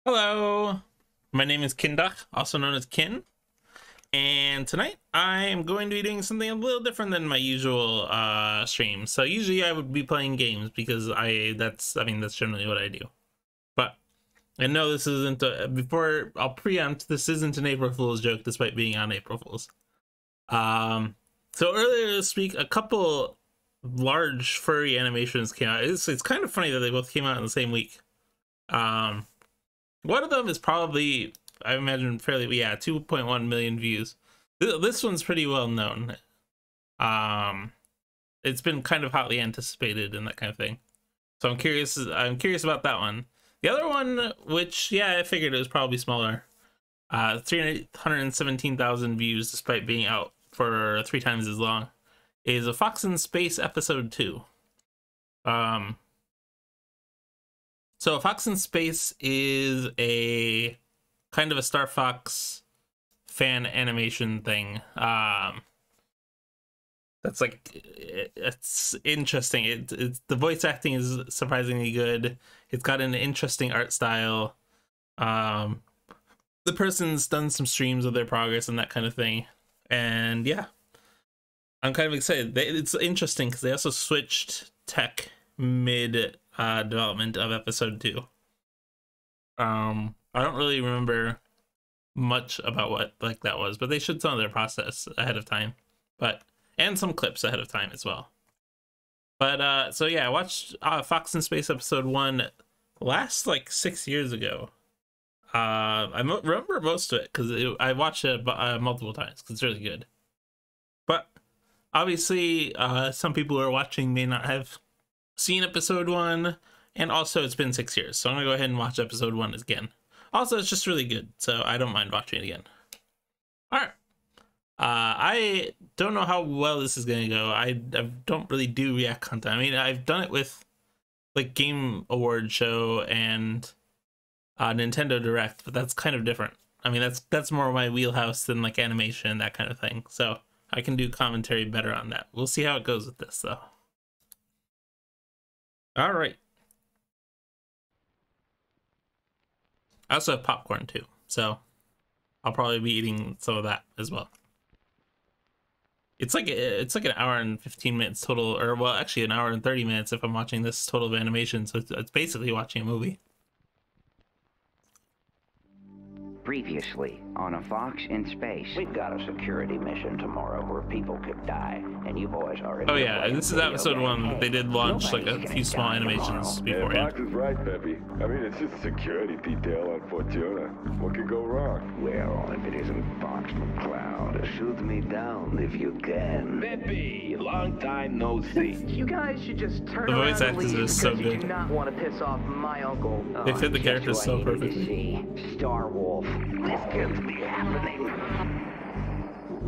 Hello, my name is Kindach, also known as Kin, and tonight I am going to be doing something a little different than my usual stream. So usually I would be playing games because that's generally what I do. But I know this isn't before I'll preempt, this isn't an April Fool's joke despite being on April Fool's. So earlier this week a couple large furry animations came out. It's kind of funny that they both came out in the same week. One of them is probably, I imagine, 2.1 million views. This one's pretty well known. It's been kind of hotly anticipated and that kind of thing. So I'm curious about that one. The other one, which, yeah, I figured it was probably smaller. 317,000 views despite being out for 3 times as long, is A Fox in Space Episode 2. So Fox in Space is a kind of a Star Fox fan animation thing. That's like, it's interesting. It's the voice acting is surprisingly good. It's got an interesting art style. The person's done some streams of their progress and that kind of thing. And yeah, I'm kind of excited. It's interesting because they also switched tech mid development of episode 2. I don't really remember much about what that was, but they showed some of their process ahead of time, and some clips ahead of time as well. But so yeah, I watched Fox in Space episode 1 last 6 years ago. I remember most of it because I watched it multiple times because it's really good. But obviously some people who are watching may not have seen episode 1, and also it's been 6 years, so I'm gonna go ahead and watch episode 1 again. Also, it's just really good, so I don't mind watching it again. All right. I don't know how well this is gonna go. I don't really do react content. I mean, I've done it with Game Award show and Nintendo Direct, but that's kind of different. I mean, that's more my wheelhouse than animation, that kind of thing. So I can do commentary better on that. We'll see how it goes with this though. All right. I also have popcorn too, so I'll probably be eating some of that as well. It's like an hour and 15 minutes total, or well, actually an hour and 30 minutes if I'm watching this total of animation. So it's basically watching a movie. Previously on A Fox in Space. We've got a security mission tomorrow where people could die, and you boys are in. Oh yeah, this is episode 1. They did launch a few small animations beforehand. Yeah, Fox is right, Peppy. I mean, it's just a security detail on Fortuna. What could go wrong? Well, if it isn't Fox McCloud, shoot me down if you can. Peppy, long time no see. You guys should just turn the around voice and acting leave is so because you good. do not want to piss off my uncle. They fit the characters so See, perfectly. Star Wolf. This can't be happening.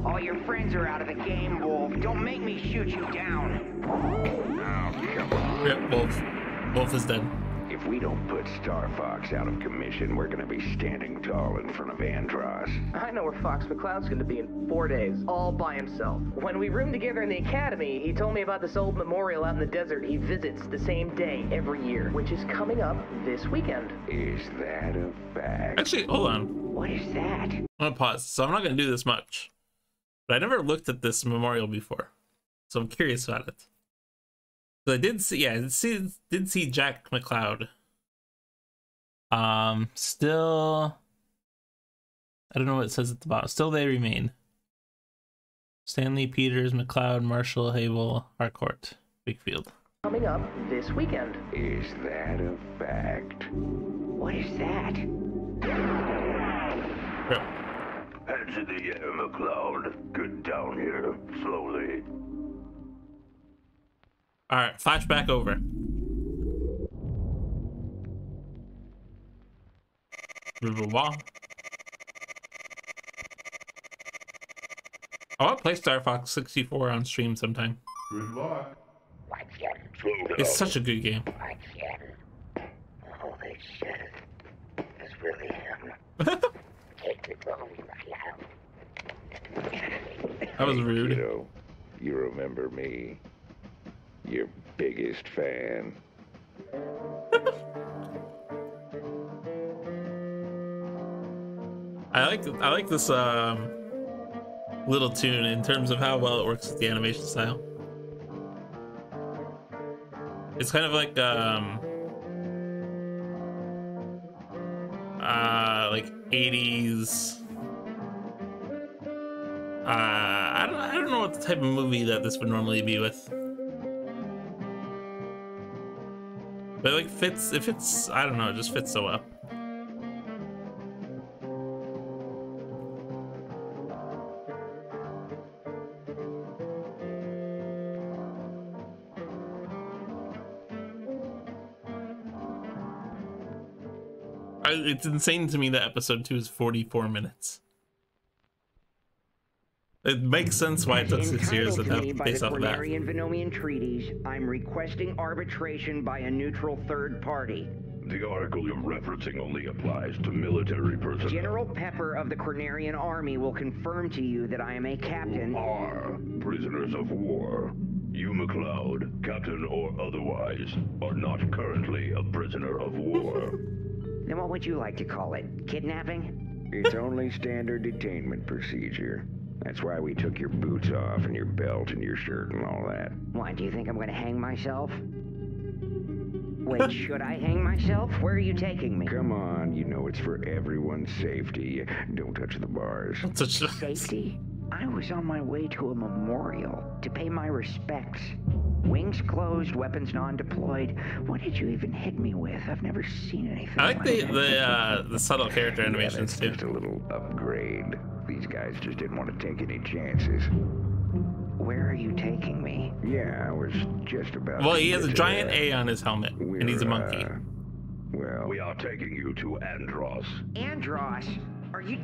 All your friends are out of the game, Wolf. Don't make me shoot you down. Oh, come on. Yep, Wolf is dead. If we don't put Star Fox out of commission, we're gonna be standing tall in front of Andros. I know where Fox McCloud's going to be in 4 days, all by himself. When we roomed together in the academy, he told me about this old memorial out in the desert he visits the same day every year, which is coming up this weekend. Is that a fact? Actually, hold on. What is that? I'm gonna pause. So I'm not gonna do this much, but I never looked at this memorial before, so I'm curious about it. So I did see, yeah, did see Jack McCloud. Still, I don't know what it says at the bottom. Still, they remain. Stanley, Peters, McCloud, Marshall, Hable, Harcourt, Wakefield. Coming up this weekend. Is that a fact? What is that? Yep. Hands in the air, McCloud. Get down here, slowly. All right, flashback over. River Wall. I want to play Star Fox 64 on stream sometime. Good luck. Slow down. It's such a good game. Holy shit. It's really him. Take the phone, That was rude. Kiddo, you remember me? Your biggest fan. I like this little tune in terms of how well it works with the animation style. It's kind of like 80s. I don't know what the type of movie that this would normally be with. But like it fits, I don't know, it just fits so well. It's insane to me that episode 2 is 44 minutes. It makes sense why it took 6 years to have based off of that. By the Cornerian-Venomian treaties, I'm requesting arbitration by a neutral third party. The article you're referencing only applies to military personnel. General Pepper of the Cornerian Army will confirm to you that I am a captain. Who are prisoners of war. You, McLeod, captain or otherwise, are not currently a prisoner of war. Then what would you like to call it? Kidnapping? It's only standard detainment procedure. That's why we took your boots off and your belt and your shirt and all that. Why, do you think I'm going to hang myself? Wait, should I hang myself? Where are you taking me? Come on, you know it's for everyone's safety. Don't touch the bars. Safety? I was on my way to a memorial to pay my respects. Wings closed, weapons non-deployed. What did you even hit me with? I've never seen anything I like that. the subtle character animations too. Just a little upgrade. These guys just didn't want to take any chances. Where are you taking me? Yeah, I was just about. Well, to he has a get giant to that. A on his helmet, and he's a monkey. Well, We are taking you to Andros. Andros? Are you...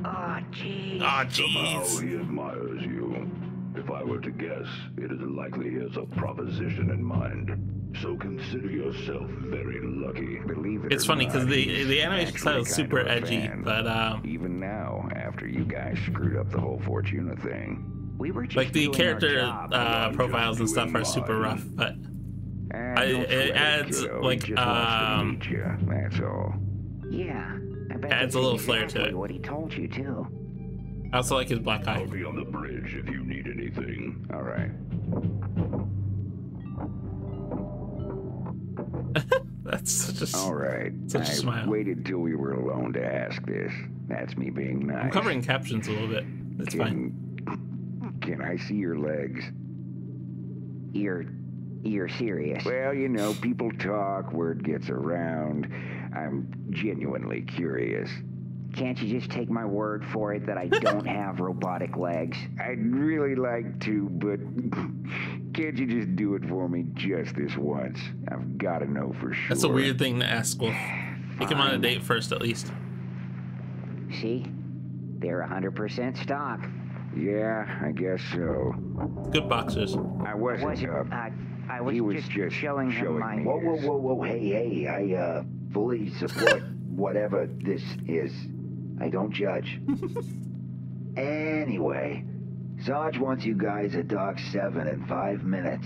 Oh, jeez. Ah, Somehow jeez. he admires you. If I were to guess, it is likely he has a proposition in mind. So consider yourself very lucky. believe it It's or funny not, because he's the animation style is actually super kind of a edgy, fan. but Even now, after you guys screwed up the whole Fortuna thing. We were just like the doing our character job. profiles and stuff are super rough. But it adds like That's all. Yeah. I bet adds that's a little flair to exactly it. what he told you, too. I also like his black eye. I'll be on the bridge if you need anything. All right. That's such a All right. such a I smile. waited till we were alone to ask this. That's me being nice. I'm covering captions a little bit. It's fine. Can I see your legs? You're serious. Well, you know, people talk, word gets around. I'm genuinely curious. Can't you just take my word for it that I don't have robotic legs? I'd really like to, but can't you just do it for me just this once? I've got to know for sure. That's a weird thing to ask Wolf. Take him on a date first, at least. See? They're 100% stock. Yeah, I guess so. Good boxers. I wasn't. I was He was just showing him my... me Whoa, whoa, his. whoa, whoa, hey, I fully support whatever this is. I don't judge. Anyway, Sarge wants you guys at Dock 7 in 5 minutes.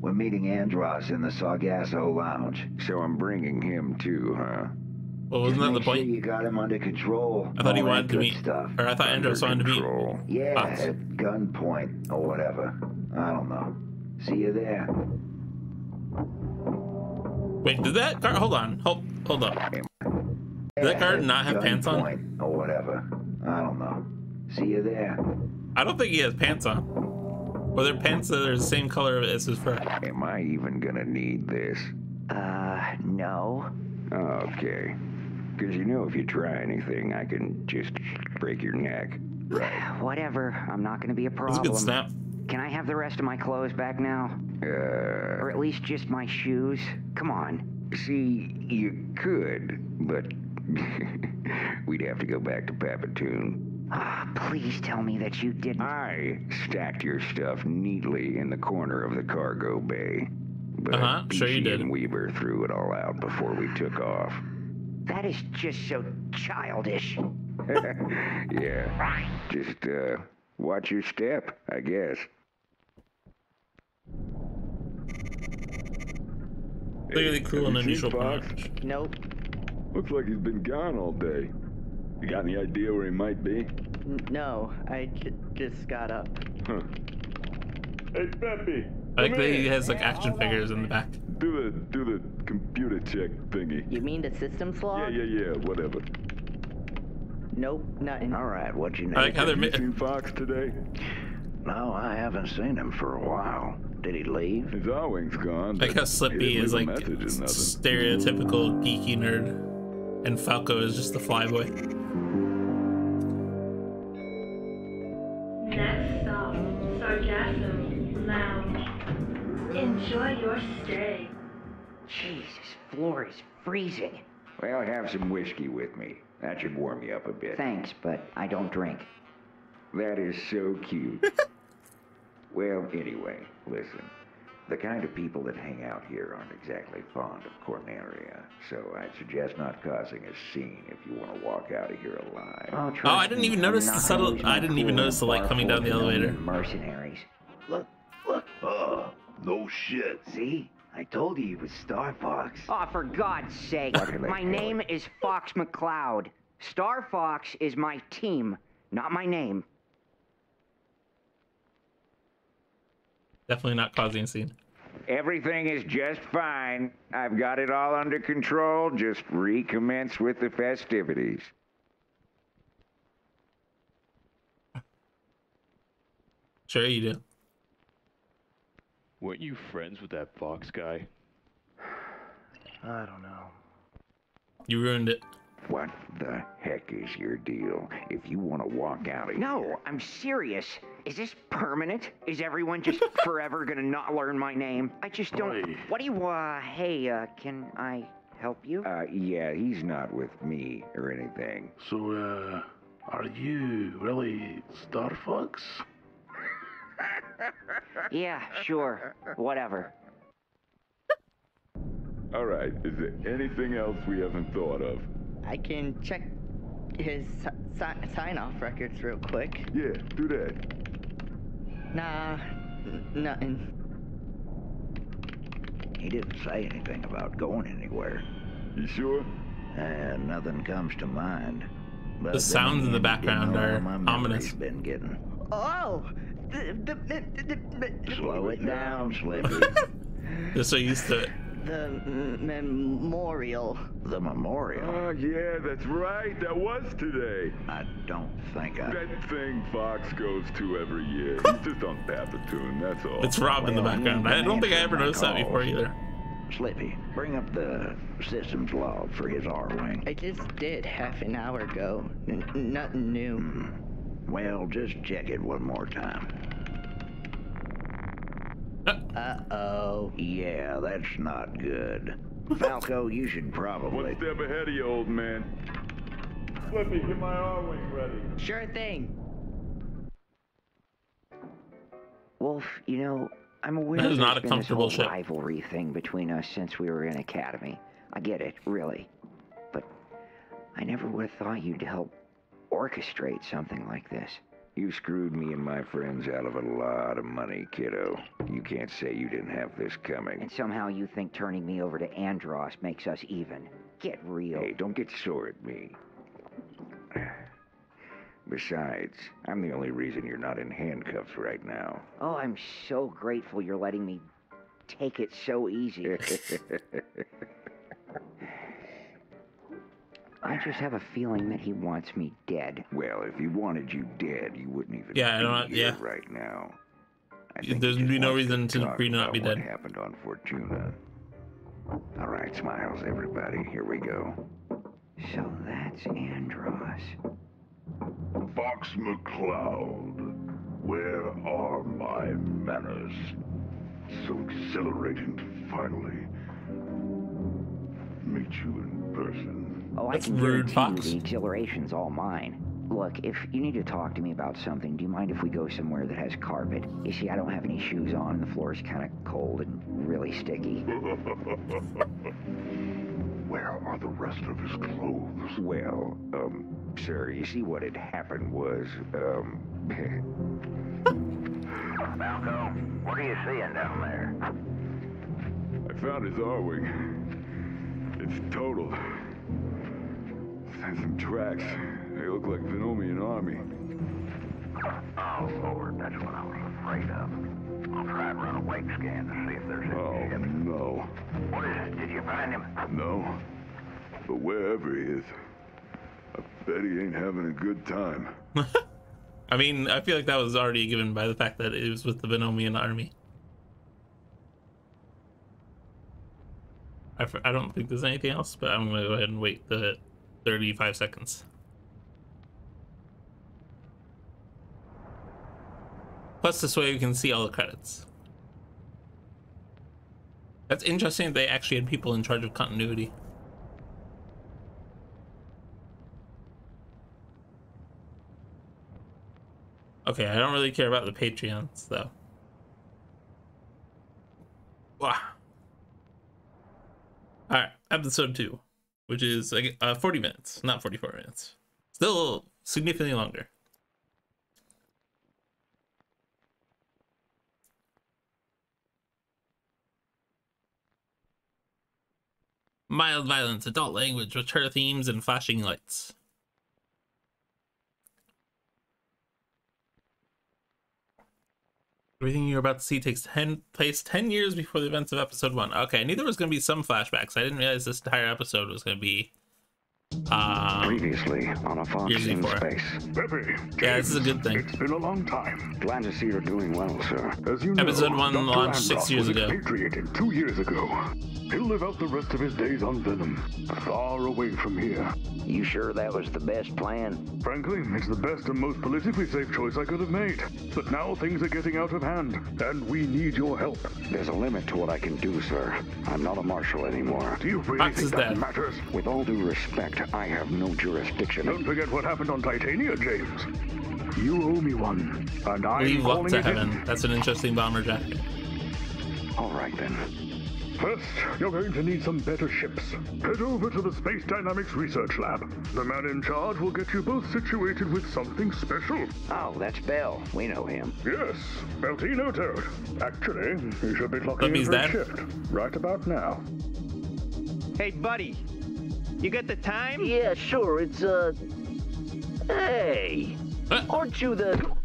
We're meeting Andros in the Sargasso Lounge. So I'm bringing him too, huh? Well, wasn't that the Make sure point? you got him under control. I thought he All that wanted to good meet, stuff. or I thought Andros wanted to meet. Control. Yeah, Fox. at gunpoint or whatever. I don't know. See you there. Wait, did that guard? Hold on, hold up. Did that guard not have pants on? Gunpoint or whatever. I don't know. See you there. I don't think he has pants on. Or they're pants that are the same color as his fur. Am I even gonna need this? No. Okay. Because you know, if you try anything, I can just break your neck. Right. Whatever. I'm not going to be a That was a problem. good snap. Can I have the rest of my clothes back now? Or at least just my shoes? Come on. See, you could, but we'd have to go back to Papatoon. Ah, please tell me that you didn't. I stacked your stuff neatly in the corner of the cargo bay. But Sure you Beachy did. and Weber threw it all out before we took off. That is just so childish. Yeah, just watch your step, I guess. Clearly cruel and Have you unusual seen Fox? punch. Nope. Looks like he's been gone all day. You got any idea where he might be? No, I just got up. Huh. Hey, Peppy. I like that he has like action figures in the back. Do the computer check thingy. You mean the systems log? Yeah, whatever. Nope, nothing. All right, what you need? I like how they're You seen Fox today? No, I haven't seen him for a while. Did he leave? His R-Wing's gone. Like how but Slippy he didn't is leave like a message or nothing. stereotypical geeky nerd, and Falco is just the flyboy. Next stop, Sargasso Lounge. Enjoy your stay. Jesus, floor is freezing. Well, have some whiskey with me. That should warm you up a bit. Thanks, but I don't drink. That is so cute. Well, anyway, listen. The kind of people that hang out here aren't exactly fond of Cornelia, so I'd suggest not causing a scene if you want to walk out of here alive. Oh, I didn't even notice the subtle. I didn't even notice the light coming down the elevator. Mercenaries. Look. No shit. See? I told you he was Star Fox. Oh, for God's sake. My name is Fox McCloud. Star Fox is my team, not my name. Definitely not causing a scene. Everything is just fine. I've got it all under control. Just recommence with the festivities. Sure you do. Weren't you friends with that Fox guy? I don't know. You ruined it. What the heck is your deal? If you want to walk out of here... No, I'm serious. Is this permanent? Is everyone just forever gonna not learn my name? I just don't... Hey. What do you, hey, can I help you? Yeah, he's not with me or anything. So, are you really Star Fox? Yeah, sure. Whatever. All right, is there anything else we haven't thought of? I can check his sign-off records real quick. Yeah, do that. Nah, nothing. He didn't say anything about going anywhere. You sure? And nothing comes to mind. But The sounds in the background are my ominous. memory's been getting. Oh! Slow it down, Slippy. They're so used to it. The memorial. The memorial. Oh, yeah, that's right. That was today. I don't think I... That thing Fox goes to every year. He's just on Papatoon, that's all. It's Rob in the background. I don't think I ever noticed that before either. Slippy, bring up the systems log for his R-Wing. I just did half an hour ago. Nothing new. Well, just check it one more time. Uh-oh. Yeah, that's not good. Falco, you should probably... One step ahead of you, old man. Flippy, get my R-Wing ready. Sure thing. Wolf, you know, I'm aware That is there's not a been comfortable this whole ship. rivalry thing between us since we were in academy. I get it, really. But I never would have thought you'd help orchestrate something like this. You screwed me and my friends out of a lot of money, kiddo. You can't say you didn't have this coming. And somehow you think turning me over to Andros makes us even. Get real. Hey, don't get sore at me. Besides, I'm the only reason you're not in handcuffs right now. Oh, I'm so grateful you're letting me take it so easy. I just have a feeling that he wants me dead. Well, if he wanted you dead, you wouldn't even Yeah, I be don't- here yeah. right now. I think There's he just no wants reason to talk for you to not about be what dead. happened on Fortuna. All right, smiles, everybody. Here we go. So that's Andros. Fox McCloud, where are my manners? So exhilarating to finally meet you in person. Oh, That's I can rude, guarantee Fox. you the exhilaration's all mine. Look, if you need to talk to me about something, do you mind if we go somewhere that has carpet? You see, I don't have any shoes on, and the floor is kind of cold and really sticky. Where are the rest of his clothes? Well, sir, you see what had happened was, Falco, what are you seeing down there? I found his R-Wing. It's totaled. There's some tracks. They look like Venomian army. Oh, Lord, that's what I was afraid of. I'll try and run a wake scan to see if there's any Oh, no. What is it? Did you find him? No. But wherever he is, I bet he ain't having a good time. I mean, I feel like that was already given by the fact that it was with the Venomian army. I don't think there's anything else, but I'm gonna go ahead and wait the 35 seconds. Plus, this way we can see all the credits. That's interesting. They actually had people in charge of continuity. Okay, I don't really care about the Patreons, though. Wow. Alright, episode 2, which is 40 minutes, not 44 minutes. Still significantly longer. Mild violence, adult language, mature themes, and flashing lights. Everything you're about to see takes place 10 years before the events of episode 1. Okay, I knew there was going to be some flashbacks. I didn't realize this entire episode was going to be Previously on a Fox in space. Peppy, yeah, this is a good thing. It's been a long time. Glad to see you're doing well, sir. As you know, Episode 1 Dr. launched 6 Andross years was ago. expatriated 2 years ago. He'll live out the rest of his days on Venom, far away from here. You sure that was the best plan? Frankly, it's the best and most politically safe choice I could have made. But now things are getting out of hand, and we need your help. There's a limit to what I can do, sir. I'm not a marshal anymore. Do you really Fox think is that dead. matters? With all due respect, I have no jurisdiction. Don't forget what happened on Titania, James. You owe me one, and I'm Leave luck calling to it heaven. in. That's an interesting bomber jacket. All right, then. First, you're going to need some better ships. Head over to the Space Dynamics Research Lab. The man in charge will get you both situated with something special. Oh, that's Bell. We know him. Yes, Beltino Toad. Actually, you should be clocking in Bumpy's for a dad? shift right about now. Hey, buddy. You got the time? Yeah, sure. It's, Hey! Aren't you the...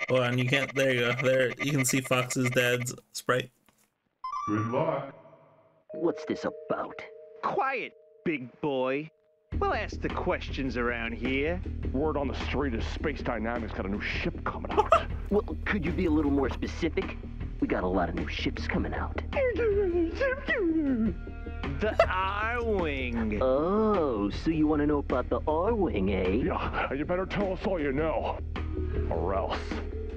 Hold on, you can't. There you go. There, you can see Fox's dad's sprite. Good luck. What's this about? Quiet, big boy. We'll ask the questions around here. Word on the street is Space Dynamics got a new ship coming out. Well, could you be a little more specific? We got a lot of new ships coming out. The R-Wing. Oh, so you want to know about the R-Wing, eh? Yeah, you better tell us all you know. Or else.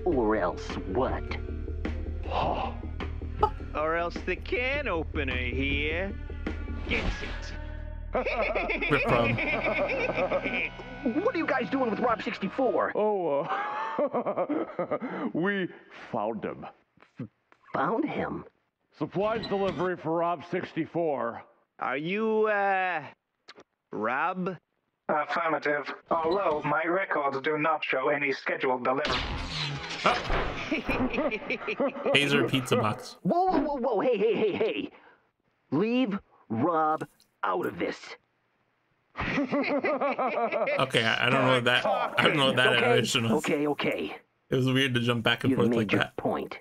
Or else what? Or else the can opener here gets it. Rip from. What are you guys doing with Rob 64? Oh, we found him. Found him? Supplies delivery for Rob 64. Are you, Rob? Affirmative. Although my records do not show any scheduled delivery. Hazer Pizza Box. Whoa, whoa, whoa, whoa, hey. Leave Rob out of this. Okay, I don't know what that. I don't know what that animation was. Okay. It was weird to jump back and You've forth made like your that. point.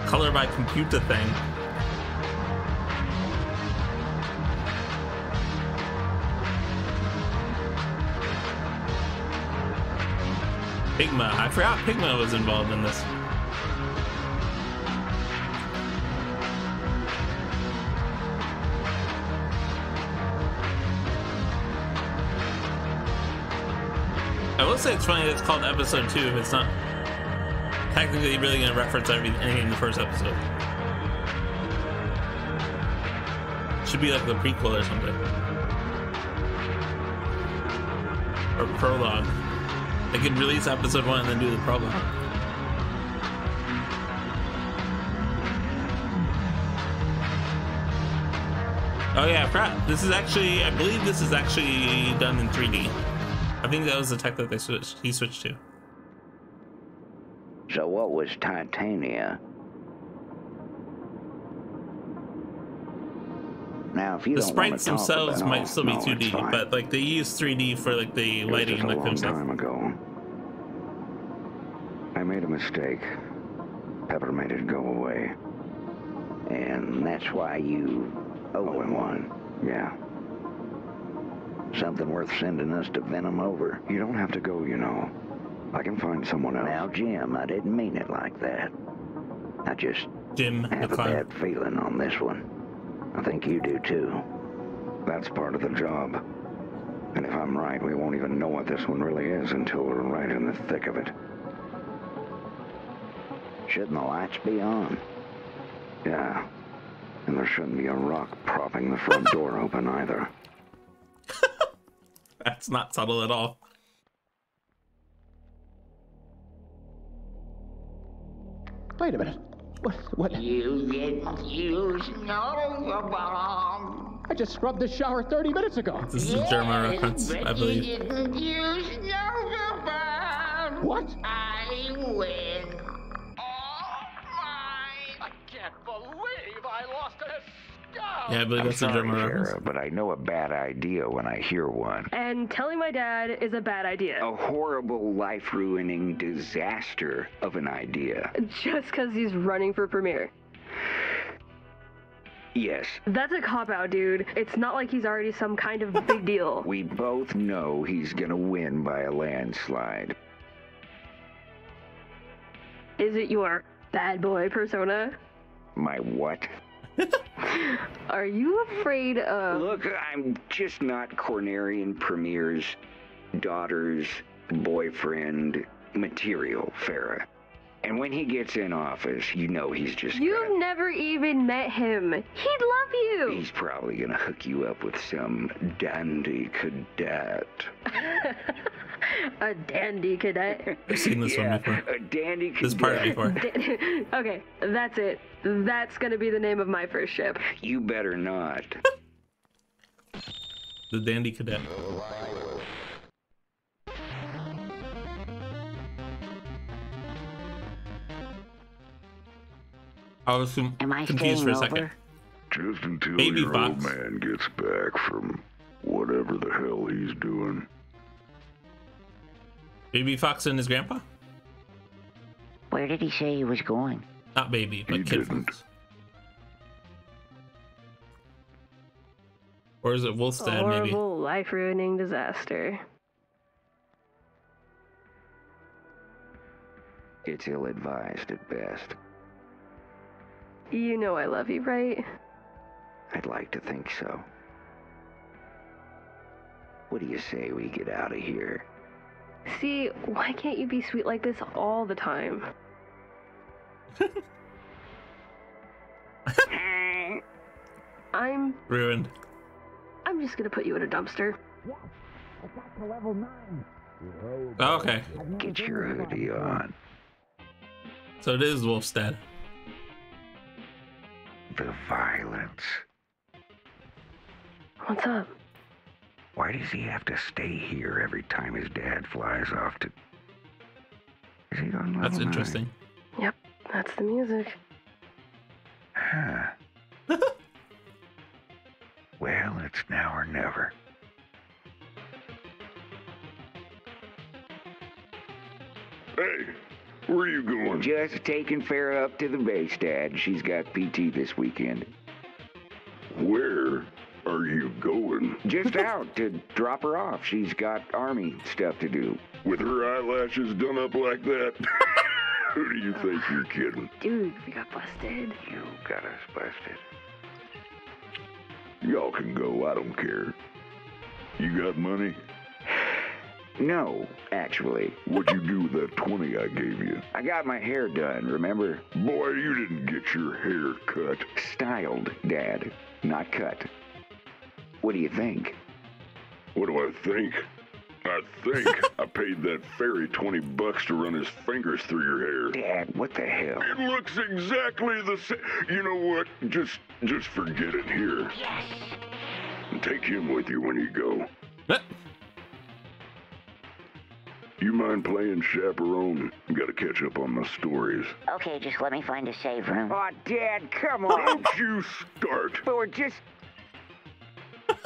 Color by computer thing. Pigma. I forgot Pigma was involved in this. I will say it's funny that it's called episode 2 if it's not technically really going to reference anything in the first episode. Should be like the prequel or something. Or prologue. They could release episode 1 and then do the prologue. Oh yeah, I forgot. This is actually, I believe this is actually done in 3D. I think that was the tech that he switched to. So what was Titania? Now, if you The don't want to sprites talk themselves about, might still be no, 2D, it's fine. but like they use 3D for like the It was lighting just and a that kind long of stuff. time ago. I made a mistake. Pepper made it go away. And that's why you owe him one. Yeah. Something worth sending us to Venom over. You don't have to go, you know. I can find someone else. Now, Jim, I didn't mean it like that. I just Jim have a bad feeling on this one. I think you do too. That's part of the job. And if I'm right, we won't even know what this one really is until we're right in the thick of it. Shouldn't the lights be on? Yeah. And there shouldn't be a rock propping the front door open either. That's not subtle at all. Wait a minute. What? You didn't use no bomb. I just scrubbed the shower 30 minutes ago. This is a German reference, I believe. You didn't use no bomb. What? I win. I can't believe I lost a skull. Yeah, I believe that's a German reference. Sarah, but I know a bad idea when I hear one. And telling my dad is a bad idea. A horrible, life-ruining disaster of an idea. Just because he's running for premier. Yes. That's a cop-out, dude. It's not like he's already some kind of big deal. We both know he's gonna win by a landslide. Is it your bad boy persona? My what? Are you afraid of... Look, I'm just not Cornerian Premier's daughter's boyfriend material, Farah. And when he gets in office, you know he's just You've never even met him. He'd love you. He's probably gonna hook you up with some dandy cadet. A dandy cadet. I've seen this one before. A dandy cadet. This part before. Okay, that's it. That's gonna be the name of my first ship. You better not. The Dandy Cadet. I was confused for a second. Just until Baby your Fox. old man gets back from whatever the hell he's doing. Baby Fox and his grandpa? Where did he say he was going? Not Baby, but Kid Fox. Or is it Wolfstead, maybe? Horrible, life-ruining disaster. It's ill-advised at best. You know I love you, right? I'd like to think so. What do you say we get out of here? See, why can't you be sweet like this all the time? I'm ruined. I'm just gonna put you in a dumpster. I got to level 9. Oh, okay. Get your hoodie on. So it is Wolfstead. The violence. What's up? Why does he have to stay here every time his dad flies off to... Is he on level That's 9? interesting. Yep, that's the music. Huh. Well, it's now or never. Hey, where are you going? Just taking Farah up to the base, Dad. She's got PT this weekend. Where are you going? Just out to drop her off. She's got army stuff to do. With her eyelashes done up like that? Who do you think you're kidding? Dude, we got busted. You got us busted. Y'all can go, I don't care. You got money? No, actually. What'd you do with that 20 I gave you? I got my hair done, remember? Boy, you didn't get your hair cut. Styled, Dad, not cut. What do you think? What do I think? I think I paid that fairy $20 to run his fingers through your hair. Dad, what the hell? It looks exactly the same. You know what? Just forget it here. Yes. And take him with you when you go. You mind playing chaperone? Gotta catch up on my stories. Okay, just let me find a safe room. Oh, Dad, come on. Don't you start. But we're just...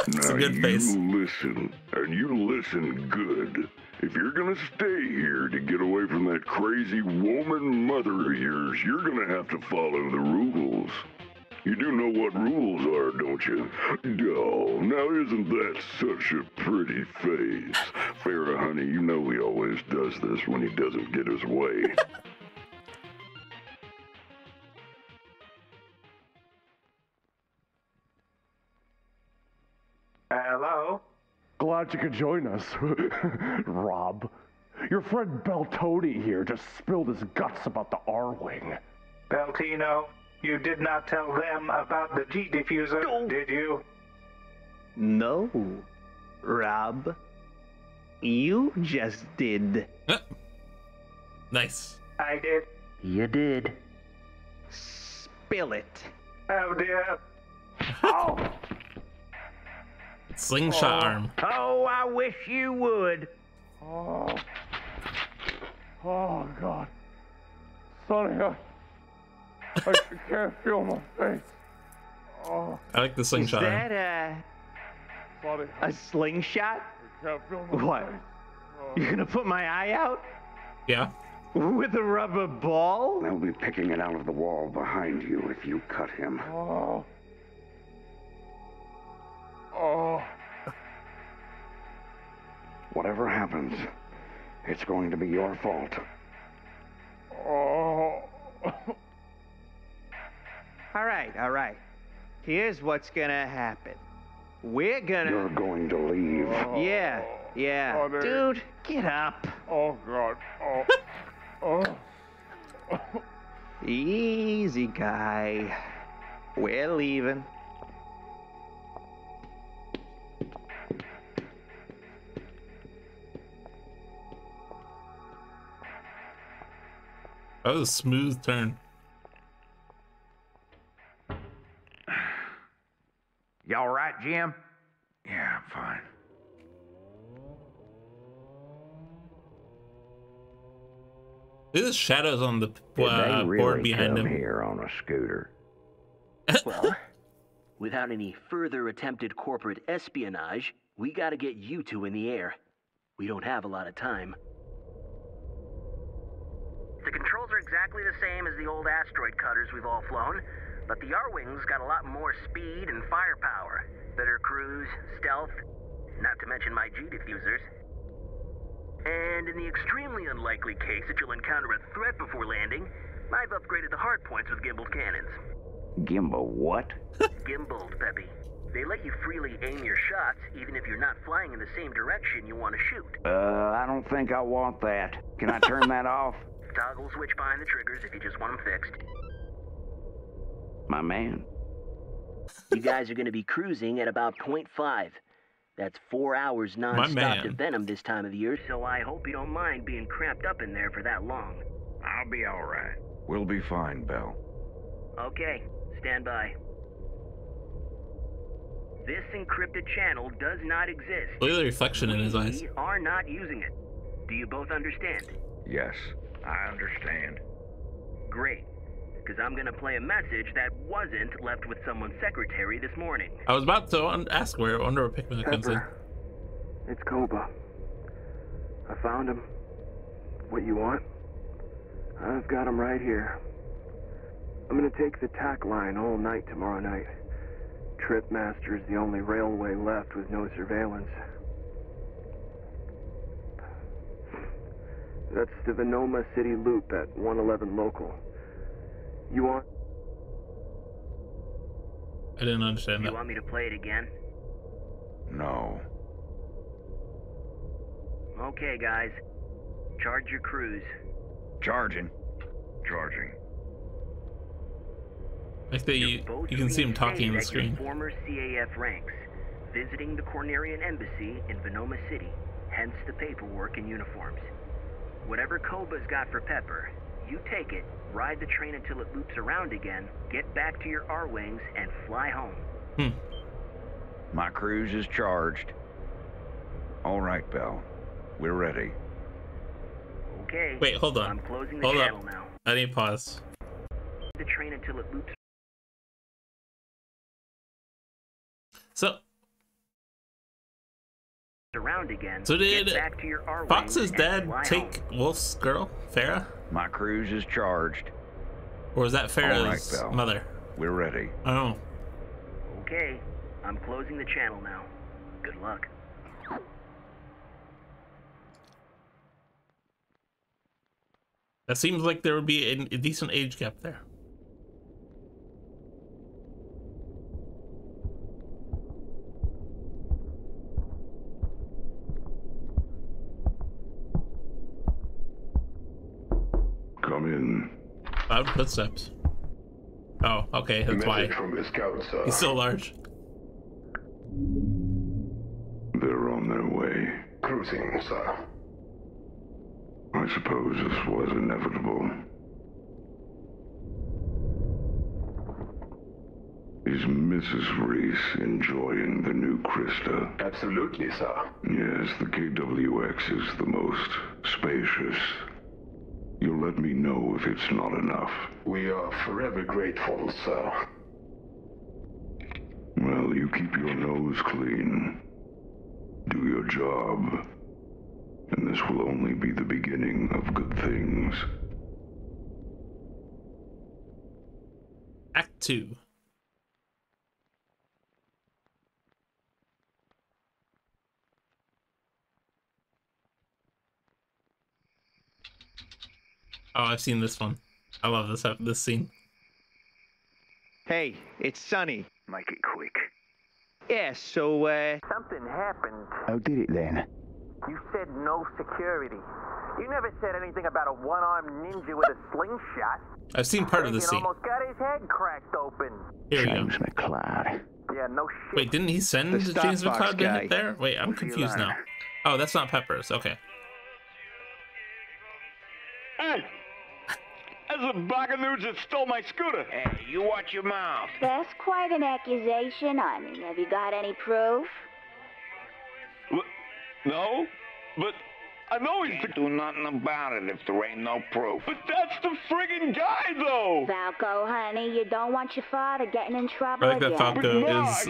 Now a good you face. listen, and you listen good. If you're gonna stay here to get away from that crazy woman mother of yours, you're gonna have to follow the rules. You do know what rules are, don't you? Oh, now isn't that such a pretty face? Farrah, honey, you know he always does this when he doesn't get his way. Hello? Glad you could join us, Rob. Your friend Beltoni here just spilled his guts about the R-Wing. Beltino, you did not tell them about the G diffuser, did you? No, Rob. You just did. Nice. I did. You did. Spill it. Oh dear. Oh! Slingshot arm. Oh, I wish you would. Oh, oh God. Sonny, I can't feel my face. Oh. I like the slingshot Is arm. that Sonny, a slingshot? I can't feel my What? face. Oh. You're gonna put my eye out? Yeah. With a rubber ball? They'll be picking it out of the wall behind you if you cut him. Oh. Oh. Whatever happens, it's going to be your fault. Oh. All right. Here's what's gonna happen. We're gonna... You're going to leave. Yeah. Sonny. Dude, get up. Oh, God. Oh. Oh. Easy, guy. We're leaving. That was a smooth turn. You all right, Jim? Yeah, I'm fine. Look at the shadows on the Did they really board behind come him. here on a scooter? Well, without any further attempted corporate espionage, we gotta get you two in the air. We don't have a lot of time. The controls are exactly the same as the old asteroid cutters we've all flown, but the R-Wings got a lot more speed and firepower. Better cruise, stealth, not to mention my G diffusers. And in the extremely unlikely case that you'll encounter a threat before landing, I've upgraded the hard points with gimbaled cannons. Gimbal what? Gimbaled, Peppy. They let you freely aim your shots, even if you're not flying in the same direction you want to shoot. I don't think I want that. Can I turn that off? Toggle switch behind the triggers if you just want them fixed. My man. You guys are going to be cruising at about 0.5. That's 4 hours non-stop to Venom this time of the year, so I hope you don't mind being cramped up in there for that long. I'll be all right. We'll be fine, Belle. Okay, stand by. This encrypted channel does not exist. Look at the reflection in his eyes. We are not using it. Do you both understand? Yes, I understand. Great. Because I'm going to play a message that wasn't left with someone's secretary this morning. I was about to ask where Underwear Pikmin comes in. It's Koba. I found him. What you want? I've got him right here. I'm gonna take the tack line all night tomorrow night. Tripmaster's the only railway left with no surveillance. That's the Venoma City Loop at 111 local. You want? I didn't understand that. You want me to play it again? No. Okay, guys. Charge your crews. Charging. Like that you can see him talking on the screen. Former CAF ranks, visiting the Cornerian Embassy in Venoma City, hence the paperwork and uniforms. Whatever Koba's got for Pepper, you take it, ride the train until it loops around again, get back to your R-Wings, and fly home. My cruise is charged. All right, Belle. We're ready. Okay. Wait, hold on. I'm closing the Hold channel up. now. I need to pause. The train until it loops. So Around again. So did Get back to your R Fox's wings dad and fly take home. Wolf's girl, Farah? My cruise is charged. Or was that Farah's All right, Belle. mother? We're ready. Oh. Okay. I'm closing the channel now. Good luck. That seems like there would be a decent age gap there. Come in. Loud footsteps. Oh, okay, that's why. From the scouts, sir. He's so large. They're on their way. Cruising, sir. I suppose this was inevitable. Is Mrs. Reese enjoying the new Krista? Absolutely, sir. Yes, the KWX is the most spacious. You'll let me know if it's not enough. We are forever grateful, sir. Well, you keep your nose clean. Do your job. And this will only be the beginning of good things. Act 2. Oh, I've seen this one. I love this scene. Hey, it's Sonny. Make it quick. Yeah, so, Something happened. How did it then? You said no security. You never said anything about a one-armed ninja with a slingshot. I've seen part of the scene. Almost got his head cracked open. Here we go. James McCloud. Yeah, no shit. Wait, didn't he send The Star James Fox McCloud to guy. hit there? Wait, I'm confused now. Oh, that's not Peppers. Okay. Hey! That's the Blackanudes that stole my scooter. Hey, you watch your mouth. That's quite an accusation. I mean, have you got any proof? No, but I know he's Can't do nothing about it if there ain't no proof. But that's the friggin' guy, though! Falco, honey, you don't want your father getting in trouble I like that again. Falco is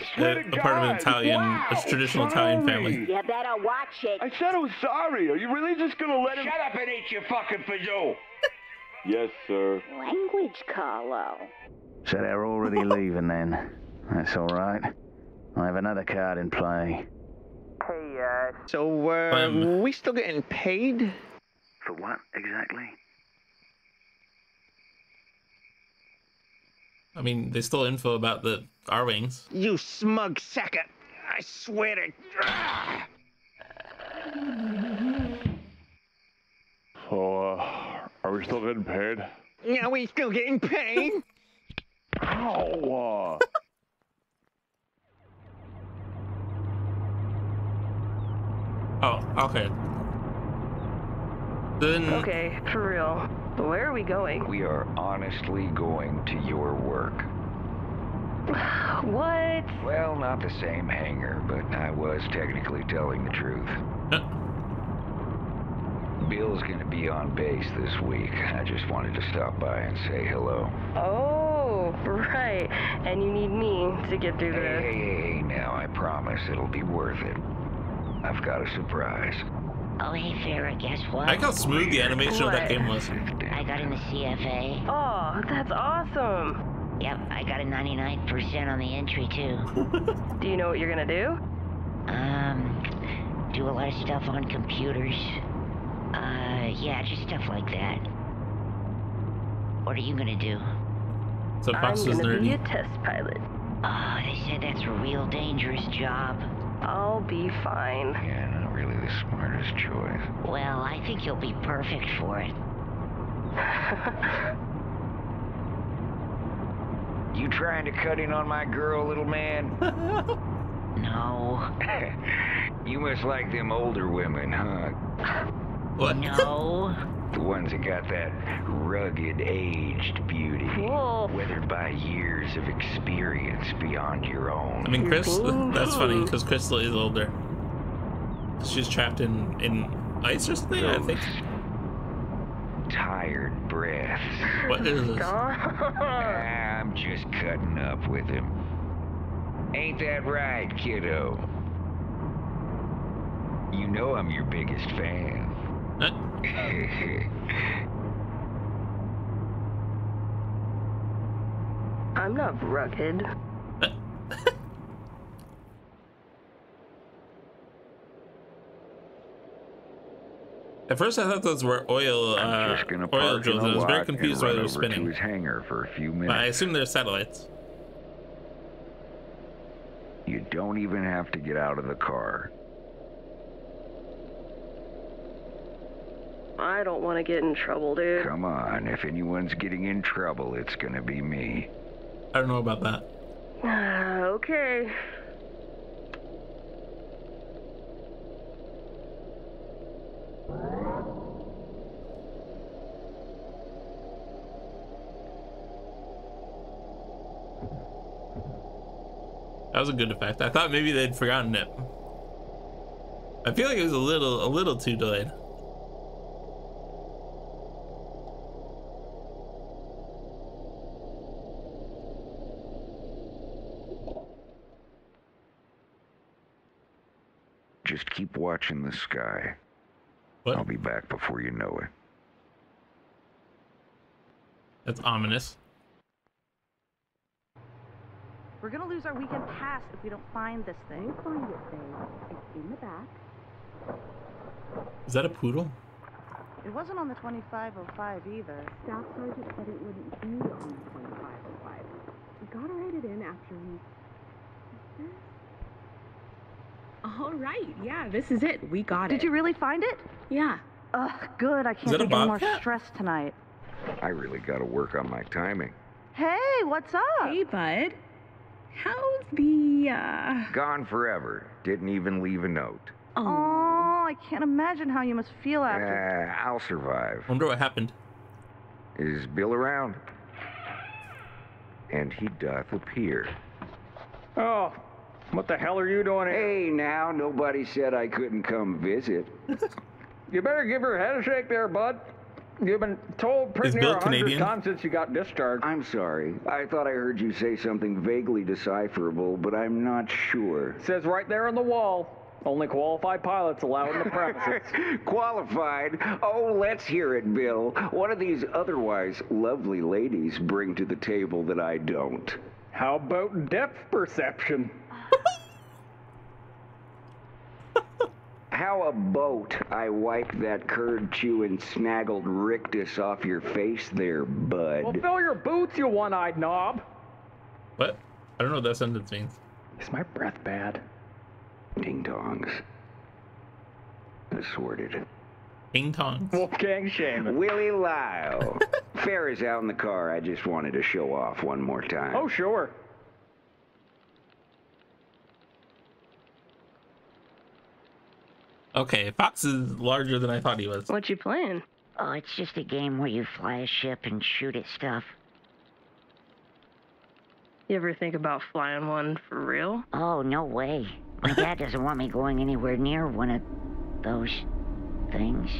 a part of an Italian, a traditional Italian family. You better watch it. I said I was sorry. Are you really just gonna let him... Shut up and eat your fucking fazoo. Yes, sir. Language, Carlo. So they're already leaving then. That's all right. I have another card in play. Hey, so, we still getting paid? For what, exactly? I mean, there's still info about the R-Wings. You smug sacker. I swear to... So, are we still getting paid? Yeah, we still getting paid? Ow! Oh, okay. Then... Okay, for real. Where are we going? We are honestly going to your work. What? Well, not the same hangar, but I was technically telling the truth. Bill's gonna be on base this week. I just wanted to stop by and say hello. Oh, right. And you need me to get through this. Hey, now, I promise it'll be worth it. I've got a surprise. Oh, hey, Farah, guess what? I like how smooth the animation of that game was. I got in the CFA. Oh, that's awesome. Yep, I got a 99% on the entry, too. Do you know what you're gonna do? Do a lot of stuff on computers. Yeah, just stuff like that. What are you gonna do? So Fox I'm was gonna be nerdy. a test pilot. Oh, they said that's a real dangerous job. I'll be fine. Yeah, not really the smartest choice. Well, I think you'll be perfect for it. You trying to cut in on my girl, little man? No. You must like them older women, huh? What? No. The ones that got that rugged, aged beauty. Whoa. Weathered by years of experience beyond your own. I mean, that's funny, because Crystal is older. She's trapped in ice or something, I think. tired breaths. What is this? I'm just cutting up with him. Ain't that right, kiddo? You know I'm your biggest fan. I'm not rugged. At first, I thought those were oil oil drills. I was very confused why they were spinning. To his hangar for a few minutes. But I assume they're satellites. You don't even have to get out of the car. I don't want to get in trouble, dude. Come on, if anyone's getting in trouble, it's gonna be me. I don't know about that. Okay. That was a good effect. I thought maybe they'd forgotten it. I feel like it was a little too delayed. Just keep watching the sky. What? I'll be back before you know it. That's ominous. We're gonna lose our weekend pass if we don't find this thing. We'll find it, babe. It's in the back. Is that a poodle? It wasn't on the 2505 either. Staff Sergeant said it wouldn't be on the 2505. We gotta write it in after we... All right, yeah, this is it. We got it. Did you really find it? Yeah. Ugh, good. I can't take any more stress tonight. I really gotta work on my timing. Hey, what's up? Hey, bud. How's the, Gone forever. Didn't even leave a note. Oh, I can't imagine how you must feel after. I'll survive. Wonder what happened. Is Bill around? And he doth appear. Oh, what the hell are you doing here? Hey, now, nobody said I couldn't come visit. You better give her a head shake there, bud. You've been told pretty near 100 times since you got discharged. I'm sorry. I thought I heard you say something vaguely decipherable, but I'm not sure. It says right there on the wall, only qualified pilots allowed in the premises. Qualified? Oh, let's hear it, Bill. What do these otherwise lovely ladies bring to the table that I don't? How about depth perception? How about I wipe that curd-chewing, snaggled rictus off your face there, bud? Well, fill your boots, you one-eyed knob. What? I don't know what that sentence means. Is my breath bad? Ding-dongs. Assorted. Ding-dongs. Wolfgang Shaman. Willie Lyle. Fair is out in the car. I just wanted to show off one more time. Oh, sure. Okay, Fox is larger than I thought he was. What you playing? Oh, it's just a game where you fly a ship and shoot at stuff. You ever think about flying one for real? Oh, no way. My dad doesn't want me going anywhere near one of those things.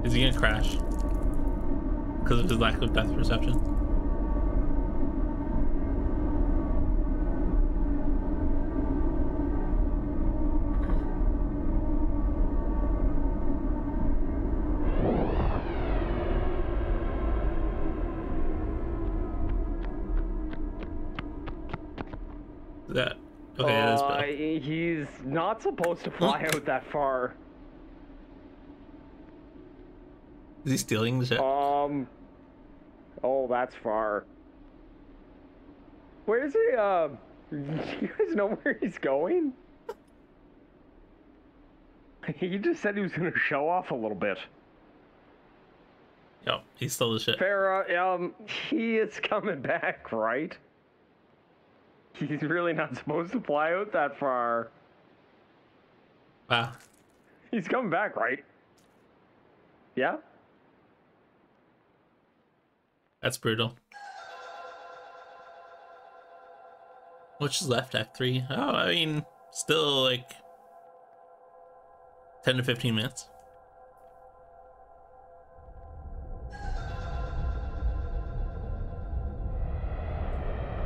Is he gonna crash? Because of his lack of depth perception? That okay, he's not supposed to fly out that far. Is he stealing the ship? Oh, that's far. Where's he? You guys know where he's going? He just said he was gonna show off a little bit. Yep, he stole the ship. Farrah, he is coming back, right? He's really not supposed to fly out that far. Wow. He's coming back, right? Yeah? That's brutal. Which is left, Act 3? Oh, I mean, still, like, 10 to 15 minutes.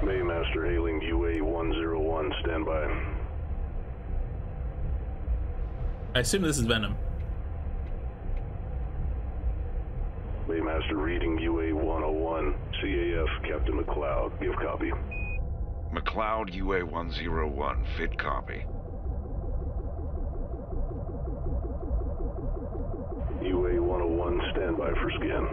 Maymaster hailing UA-101, standby. I assume this is Venom. Maymaster reading UA-101, CAF, Captain McLeod, give copy. McLeod UA-101, fit copy. UA-101, standby for scan.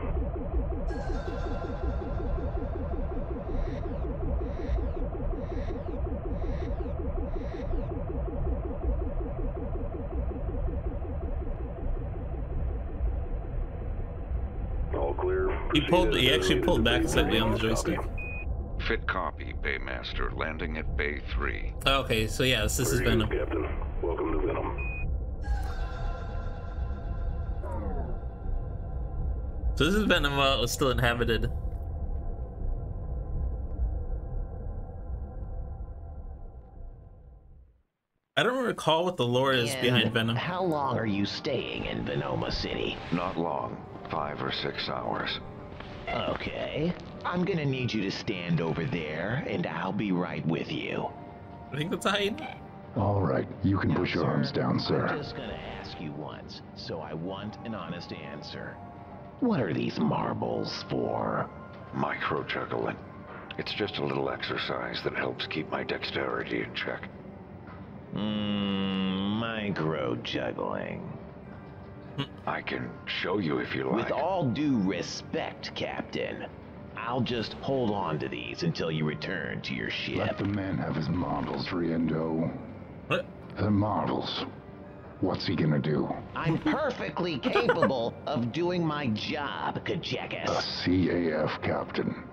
All clear. He actually pulled back slightly on the joystick. Fit copy, Baymaster. Landing at Bay 3. Okay, so yeah, this is Venom. Captain. Welcome to Venom. So this is Venom while it was still inhabited. I don't recall what the lore is behind Venom. How long are you staying in Venoma City? Not long. 5 or 6 hours. Okay. I'm gonna need you to stand over there, and I'll be right with you. I think that's a hyena. All right, you can push your arms down, sir. I'm just gonna ask you once, so I want an honest answer. What are these marbles for? Micro-juggling. It's just a little exercise that helps keep my dexterity in check. Micro-juggling. I can show you if you like. With all due respect, Captain, I'll just hold on to these until you return to your ship. Let the man have his marbles, Riendo. What? The marbles. What's he gonna do? I'm perfectly capable of doing my job, Kajekas. A CAF captain.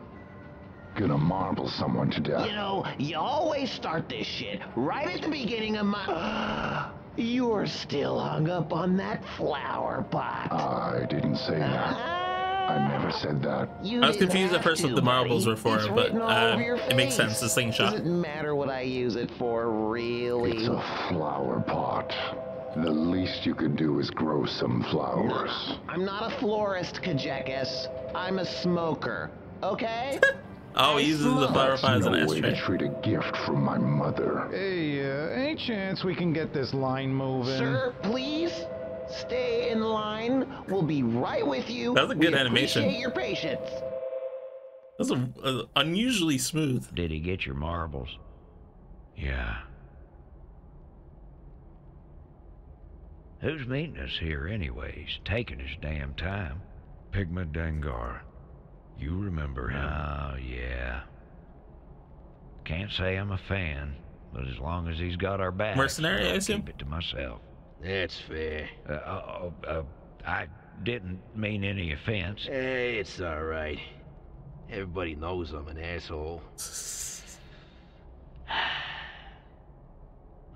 Gonna marble someone to death. You know, you always start this shit right at the beginning of my... You're still hung up on that flower pot. I didn't say that. I never said that. I was confused at first what the marbles were for, but it makes sense. The slingshot. Doesn't matter what I use it for, really. It's a flower pot. The least you could do is grow some flowers. I'm not a florist, Kajekas. I'm a smoker. Okay? Oh, he uses the flower pot as an ashtray. Way to treat a gift from my mother. Hey, any chance we can get this line moving? Sir, please stay in line. We'll be right with you. That was a good animation. Appreciate your patience. That was unusually smooth. Did he get your marbles? Yeah. Who's meeting us here anyways? Taking his damn time. Pigma Dengar. You remember him? Oh, yeah. Can't say I'm a fan, but as long as he's got our back, Mercenary, I I'll assume? keep it to myself. That's fair. I didn't mean any offense. Hey, it's alright. Everybody knows I'm an asshole.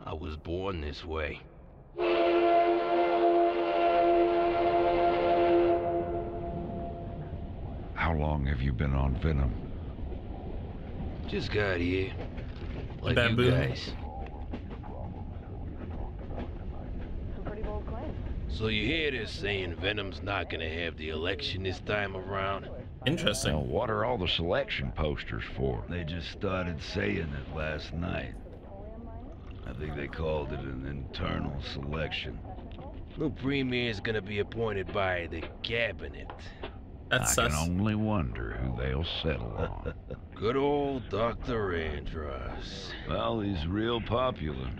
I was born this way. How long have you been on Venom? Just got here. Like Bamboo. you guys. So you hear this saying Venom's not gonna have the election this time around? Interesting. Now, what are all the selection posters for? They just started saying it last night. I think they called it an internal selection. New premier's gonna be appointed by the cabinet. I can only wonder who they'll settle on. Good old Dr. Andros. Well, he's real popular.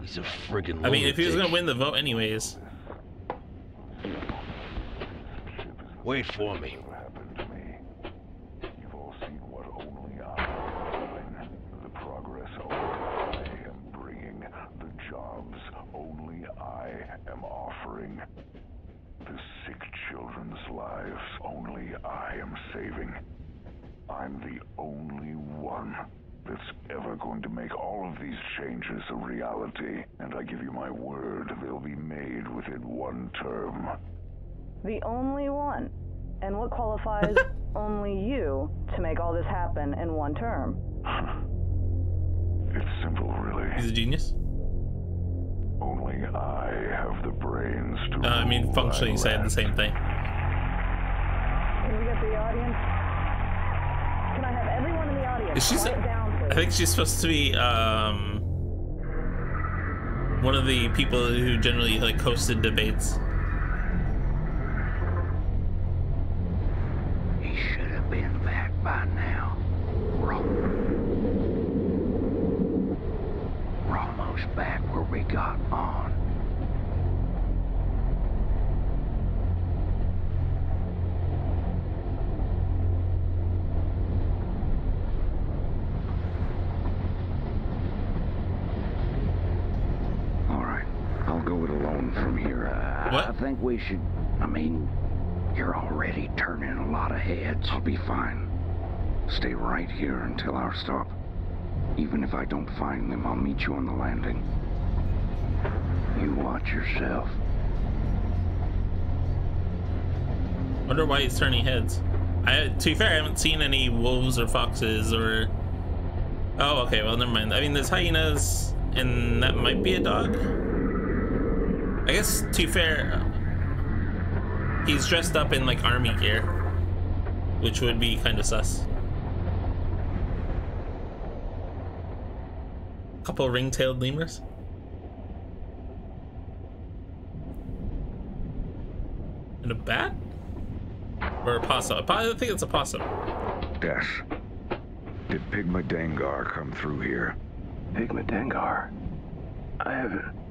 He's a friggin' I mean, if he was lunatic. gonna win the vote anyways. Wait for me. The progress only I am bringing. The jobs only I am offering. The sick children's lives only I am saving. I'm the only one that's ever going to make all of these changes a reality. And I give you my word, they'll be made within one term. The only one. And what qualifies only you to make all this happen in one term? It's simple, really. He's a genius. Only I have the brains to I mean, functionally saying the same thing. Can we get the audience? Can I have everyone in the audience quiet down, please? I think she's supposed to be one of the people who generally like hosted debates. He should have been back by now. We're almost back where we got on. I'll go it alone from here. What? I think we should... I mean, you're already turning a lot of heads. I'll be fine. Stay right here until our stop. Even if I don't find them, I'll meet you on the landing. You watch yourself. Wonder why he's turning heads. To be fair, I haven't seen any wolves or foxes or... Oh, okay, well, never mind. I mean, there's hyenas, and that might be a dog. I guess, to be fair, he's dressed up in, like, army gear, which would be kind of sus. Couple ring-tailed lemurs. And a bat? Or a possum? I think it's a possum. Des, did Pigma Dengar come through here? Pigma Dengar? I haven't...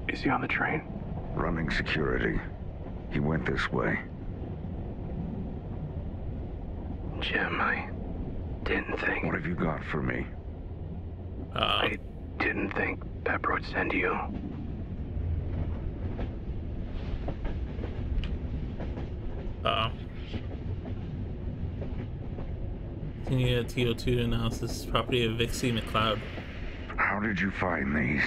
Is he on the train? Running security. He went this way. Jim, I didn't think... What have you got for me? I didn't think Pepper would send you. Continue TO2 analysis, property of Vixie McLeod. How did you find these?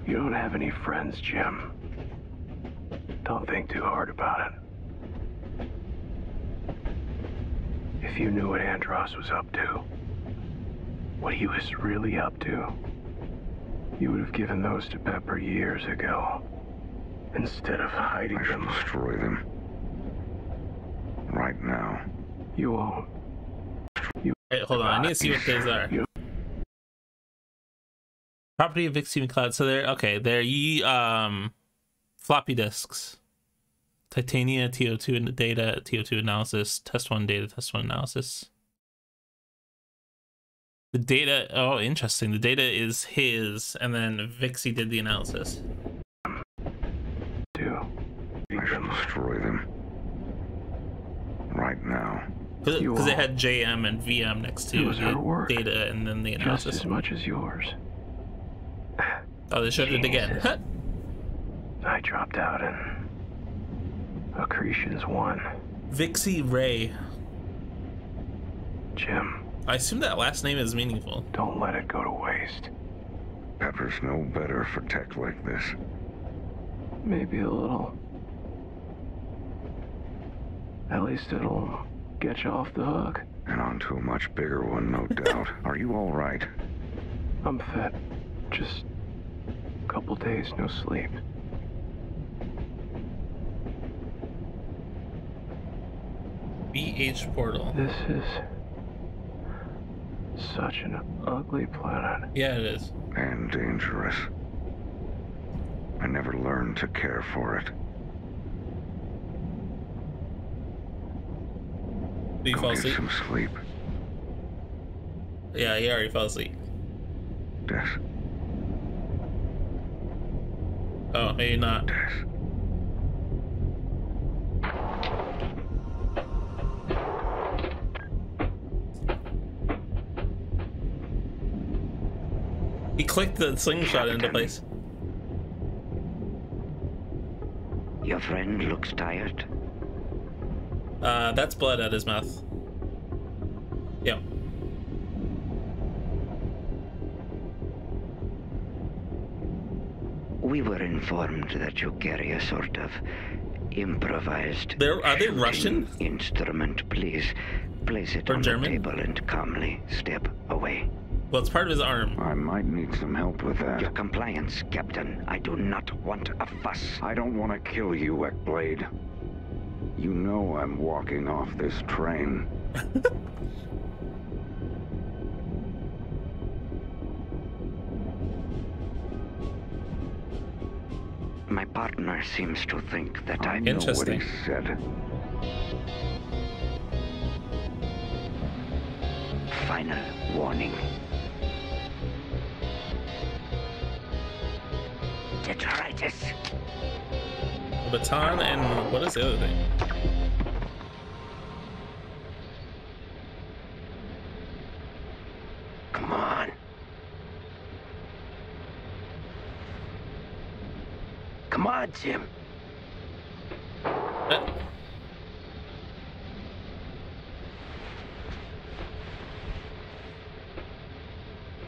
You don't have any friends, Jim. Don't think too hard about it. If you knew what Andros was up to, what he was really up to, you would have given those to Pepper years ago, instead of hiding them. I shall destroy them. Right now. You won't. Wait, hold on, I need to see what these are. Property of Vixie McLeod. So they're okay. They're floppy disks. Titania TO2 data, TO2 analysis, test 1 data, test 1 analysis. The data, oh, interesting. The data is his, and then Vixie did the analysis. I shall destroy them. Right now. Because it had JM and VM next to the data and then the analysis. Just as much as yours. Oh, they showed it again. I dropped out and Accretions won. Vixie Ray. Jim. I assume that last name is meaningful. Don't let it go to waste. Pepper's no better for tech like this. Maybe a little. At least it'll get you off the hook. And onto a much bigger one, no doubt. Are you all right? I'm fit. Just a couple days, no sleep. BH Portal. This is such an ugly planet. Yeah, it is. And dangerous. I never learned to care for it. Did you fall asleep? Get some sleep. Yeah, he already fell asleep. Des. Oh, maybe not. Des. He clicked the slingshot into place. Your friend looks tired. That's blood at his mouth. Yep. We were informed that you carry a sort of improvised... Are they Russian? ...instrument. Please place it or on German? the table and calmly step away. Well, it's part of his arm. I might need some help with that. Your compliance, Captain. I do not want a fuss. I don't want to kill you, Eckblade. You know I'm walking off this train. My partner seems to think that I know what he said. Final warning. Detritus. A baton and what is the other thing? Come on. Come on, Jim.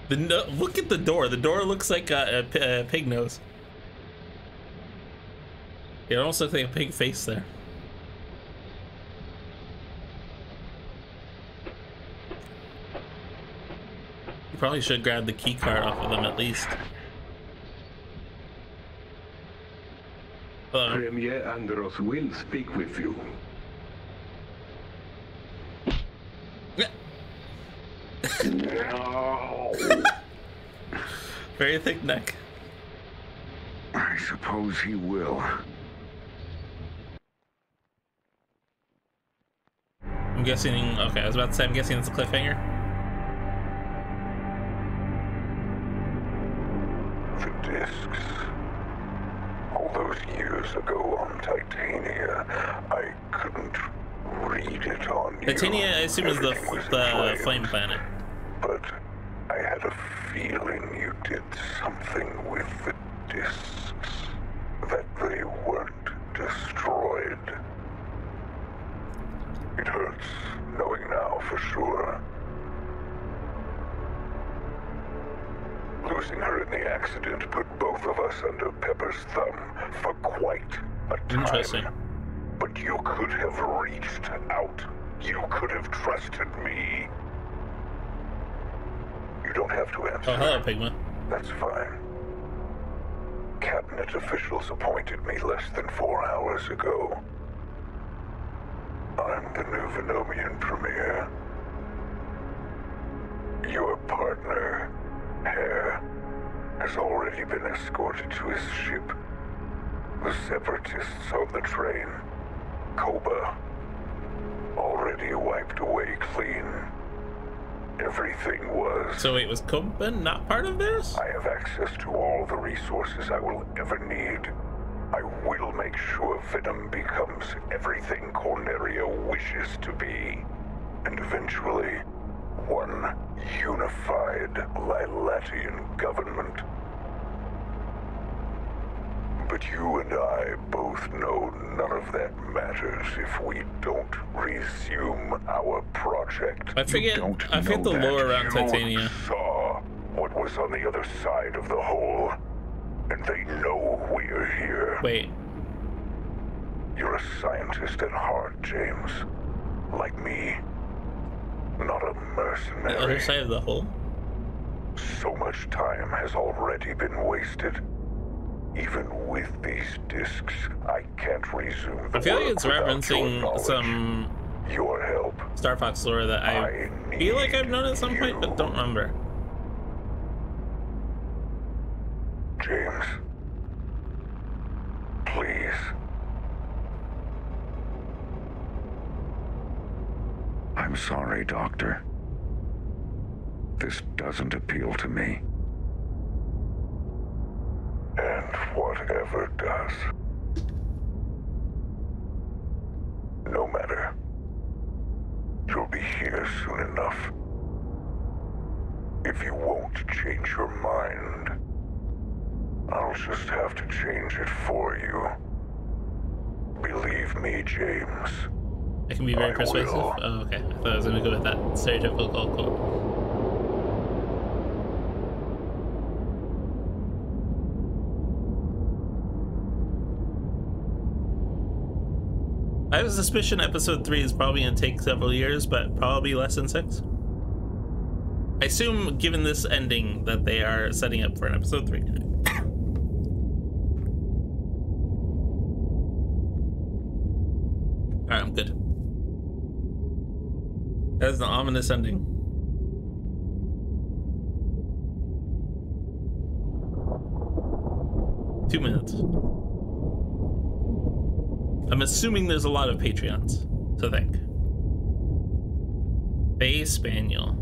Look at the door. The door looks like a pig nose. It almost looks like a pig face there. You probably should grab the key card off of them at least. Premier Andros will speak with you. Very thick neck. I suppose he will. I'm guessing, okay, I was about to say, I'm guessing it's a cliffhanger. The discs. All those years ago on Titania, I couldn't read it on you. Titania, I assume, is the flame planet. But I had a feeling you did something with the discs, that they weren't destroyed. It hurts knowing now for sure. Losing her in the accident put both of us under Pepper's thumb for quite a time. Interesting. But you could have reached out. You could have trusted me. You don't have to answer. Oh, hello, Pigma. That's fine. Cabinet officials appointed me less than 4 hours ago. I'm the new Venomian Premier. Your partner, Hare, has already been escorted to his ship. The Separatists on the train, Koba, already wiped away clean. Everything was. So wait, was Koba not part of theirs? I have access to all the resources I will ever need. I will make sure Venom becomes everything Corneria wishes to be. And eventually, one unified Lilatian government. But you and I both know none of that matters if we don't resume our project. I forget the lore around Titania. You saw what was on the other side of the hole, and they know we're here. Wait. You're a scientist at heart, James. Like me. Not a mercenary. The other side of the hole? So much time has already been wasted. Even with these discs, I can't resume the I feel like work it's without referencing your some your help. Star Fox lore that I feel like I've known at some point, but don't remember. James, please. I'm sorry, Doctor. This doesn't appeal to me. And whatever does. No matter. You'll be here soon enough. If you won't change your mind, I'll just have to change it for you. Believe me, James. I can be very persuasive. Will. Oh, okay. I thought I was gonna go with that stereotypical quote. I have a suspicion episode 3 is probably gonna take several years, but probably less than 6. I assume, given this ending, that they are setting up for an episode 3. Alright, I'm good. That is an ominous ending. Two minutes. I'm assuming there's a lot of Patreons to thank. Fae Spaniel.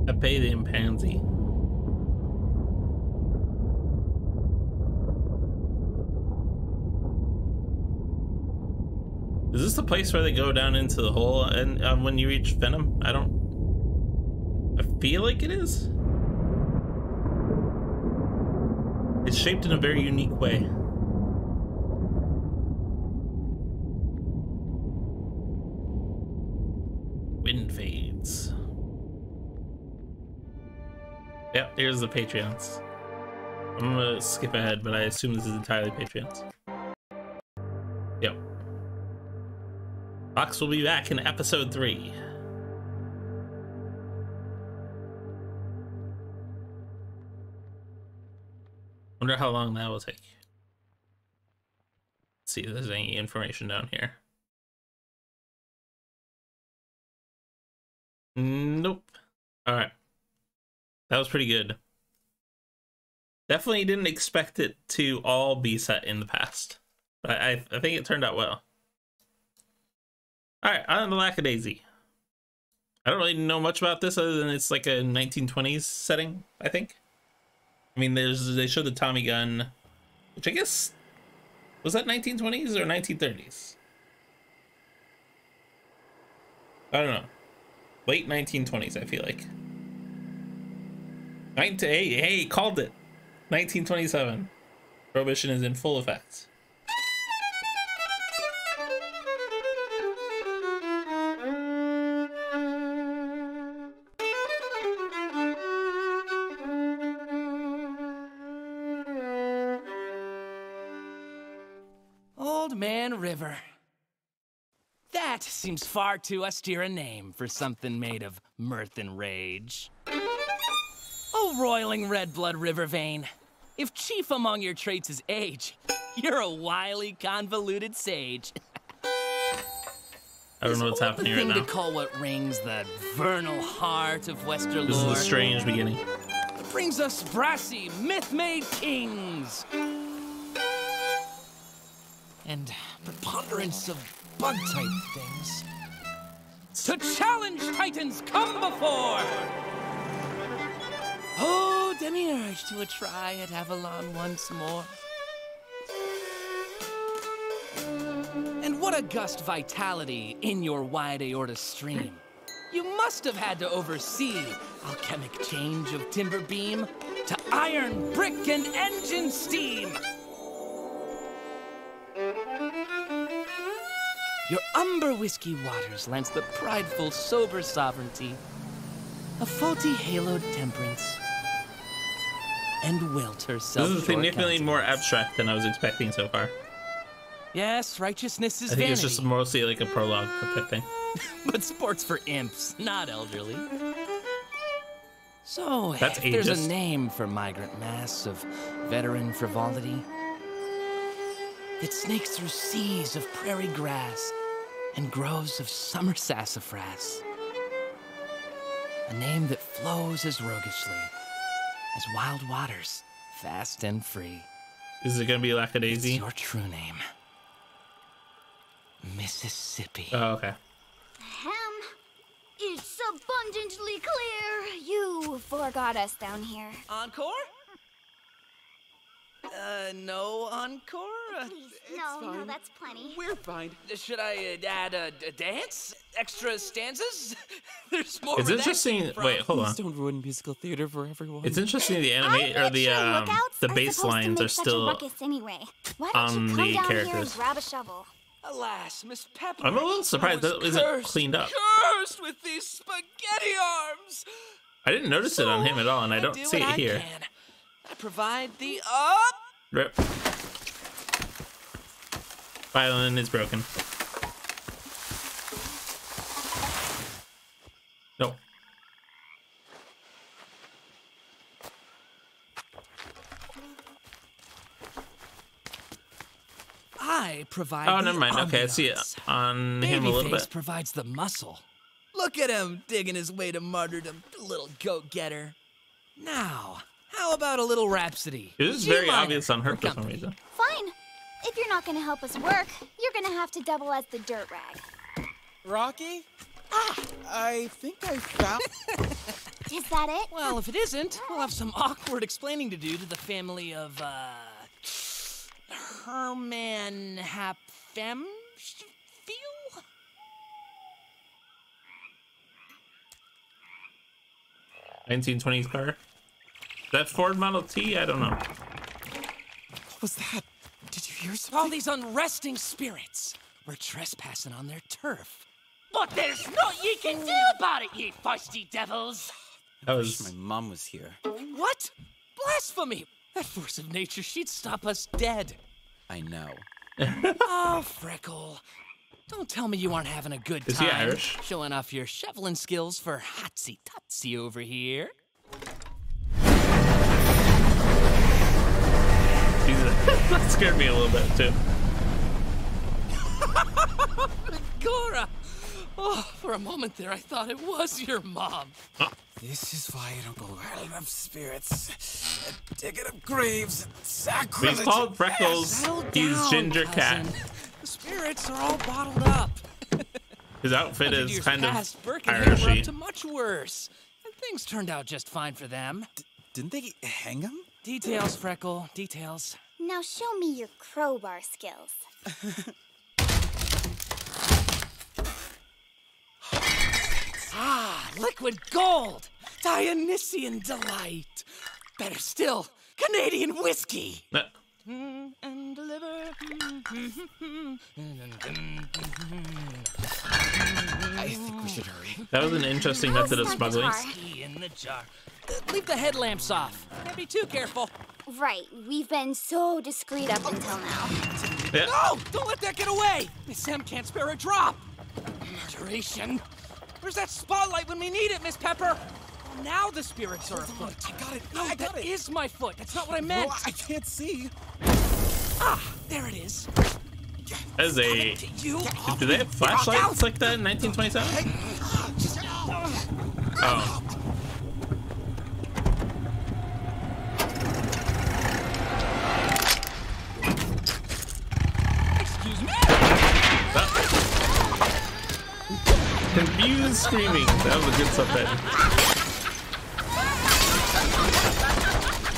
I paid in Pansy. Is this the place where they go down into the hole and when you reach Venom? I feel like it is. It's shaped in a very unique way. Wind fades. Yep, here's the Patreons. I'm gonna skip ahead, but I assume this is entirely Patreons. Yep. Fox will be back in episode 3. Wonder how long that will take. Let's see if there's any information down here. Nope. Alright. That was pretty good. Definitely didn't expect it to all be set in the past. But I think it turned out well. Alright, on the Lackadaisy. I don't really know much about this other than it's like a 1920s setting, I think. I mean, they showed the Tommy gun, which I guess, was that 1920s or 1930s? I don't know. Late 1920s, I feel like. Hey, called it. 1927. Prohibition is in full effect. Old Man River. That seems far too austere a name for something made of mirth and rage. Oh, roiling red blood river vein. If chief among your traits is age, you're a wily, convoluted sage. I don't know what's happening right now. Thing to call what rings the vernal heart of Wester This lore. is a strange beginning. It brings us brassy, myth-made kings. And preponderance of bug-type things. To challenge titans come before! Oh, demiurge to a try at Avalon once more. And what a gust vitality in your wide aorta stream. You must have had to oversee alchemic change of timber beam to iron, brick, and engine steam. Your umber whiskey waters lends the prideful, sober sovereignty of faulty haloed temperance and welter self. This is significantly more abstract than I was expecting so far. Yes, righteousness is I think vanity. it's just mostly like a prologue type thing. But sports for imps, not elderly. So, That's if there's ageist. a name for migrant mass of veteran frivolity that snakes through seas of prairie grass and groves of summer sassafras. A name that flows as roguishly as wild waters, fast and free. Is it gonna be Lackadaisy? It's your true name. Mississippi. Oh, okay. It's abundantly clear you forgot us down here. Encore? No encore? Please, no, that's plenty. We're fine. Should I add a dance? Extra stanzas? There's more It's where that interesting. came from. Wait, hold on. Don't ruin musical theater for everyone. It's interesting the anime or the bass lines are still Anyway. Why don't on you come the down here and characters. grab a shovel? Alas, Miss Pepper. I'm a little surprised that isn't cleaned up. Cursed with these spaghetti arms. I didn't notice it on him at all, and I don't see it here. I provide the Rip. Violin is broken. No. I provide. Oh, never mind. Okay, I see it on him a little bit. Provides the muscle. Look at him digging his way to martyrdom, little goat getter. Now, how about a little rhapsody? It is very obvious on her for some reason. Fine. If you're not gonna help us work, you're gonna have to double as the dirt rag. Rocky? I think I found... Is that it? Well, if it isn't, we'll have some awkward explaining to do to the family of, Herman Hapfem? 1920s car. Is that Ford Model T? I don't know. What was that? Did you hear something? All these unresting spirits. We're trespassing on their turf. But there's naught ye can do about it, ye feisty devils. That was... My mom was here. What? Blasphemy! That force of nature, she'd stop us dead. I know. Oh, Freckle. Don't tell me you aren't having a good time. Is he Irish? Showing off your shoveling skills for Hotsy-Totsy over here. That scared me a little bit, too. Gora! Oh, for a moment there, I thought it was your mom. This is why I don't go hurling up spirits, and digging up graves, and sacrilege. He's called Freckles. He's Ginger Cat. The spirits are all bottled up. His outfit is kind of Irishy. Were up Irishy. to much worse, and things turned out just fine for them. Didn't they hang him? Details, Freckle. Details. Now show me your crowbar skills. Liquid gold! Dionysian delight! Better still, Canadian whiskey! And deliver. I think we should hurry. That was an interesting method of smuggling. Whiskey in the jar. Leave the headlamps off. Can't be too careful. Right, we've been so discreet up until now. Yeah. No! Don't let that get away! Miss M can't spare a drop! Murderation! Where's that spotlight when we need it, Miss Pepper? Well, now the spirits are afoot. I got it. No, that is my foot. That's not what I meant. No, I can't see. Ah, there it is. As a... Do they have flashlights like that in 1927? Oh. Excuse me? Confused screaming. That was a good subhead.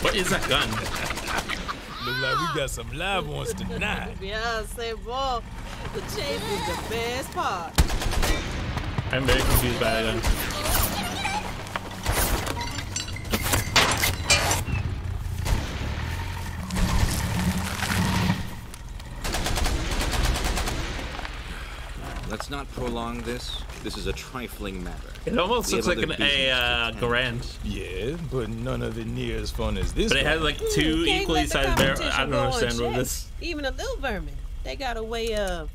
What is that gun? Look like we got some live ones tonight. Yeah, say, boy, the chase is the best part. I'm very confused by that gun. Let's not prolong this. This is a trifling matter. It almost looks like a Garand. Yeah, but none of it near as fun as this. But it has like two Can't equally let the sized barrels. I competition don't go understand what unchecked. this. Even a little vermin, they got a way of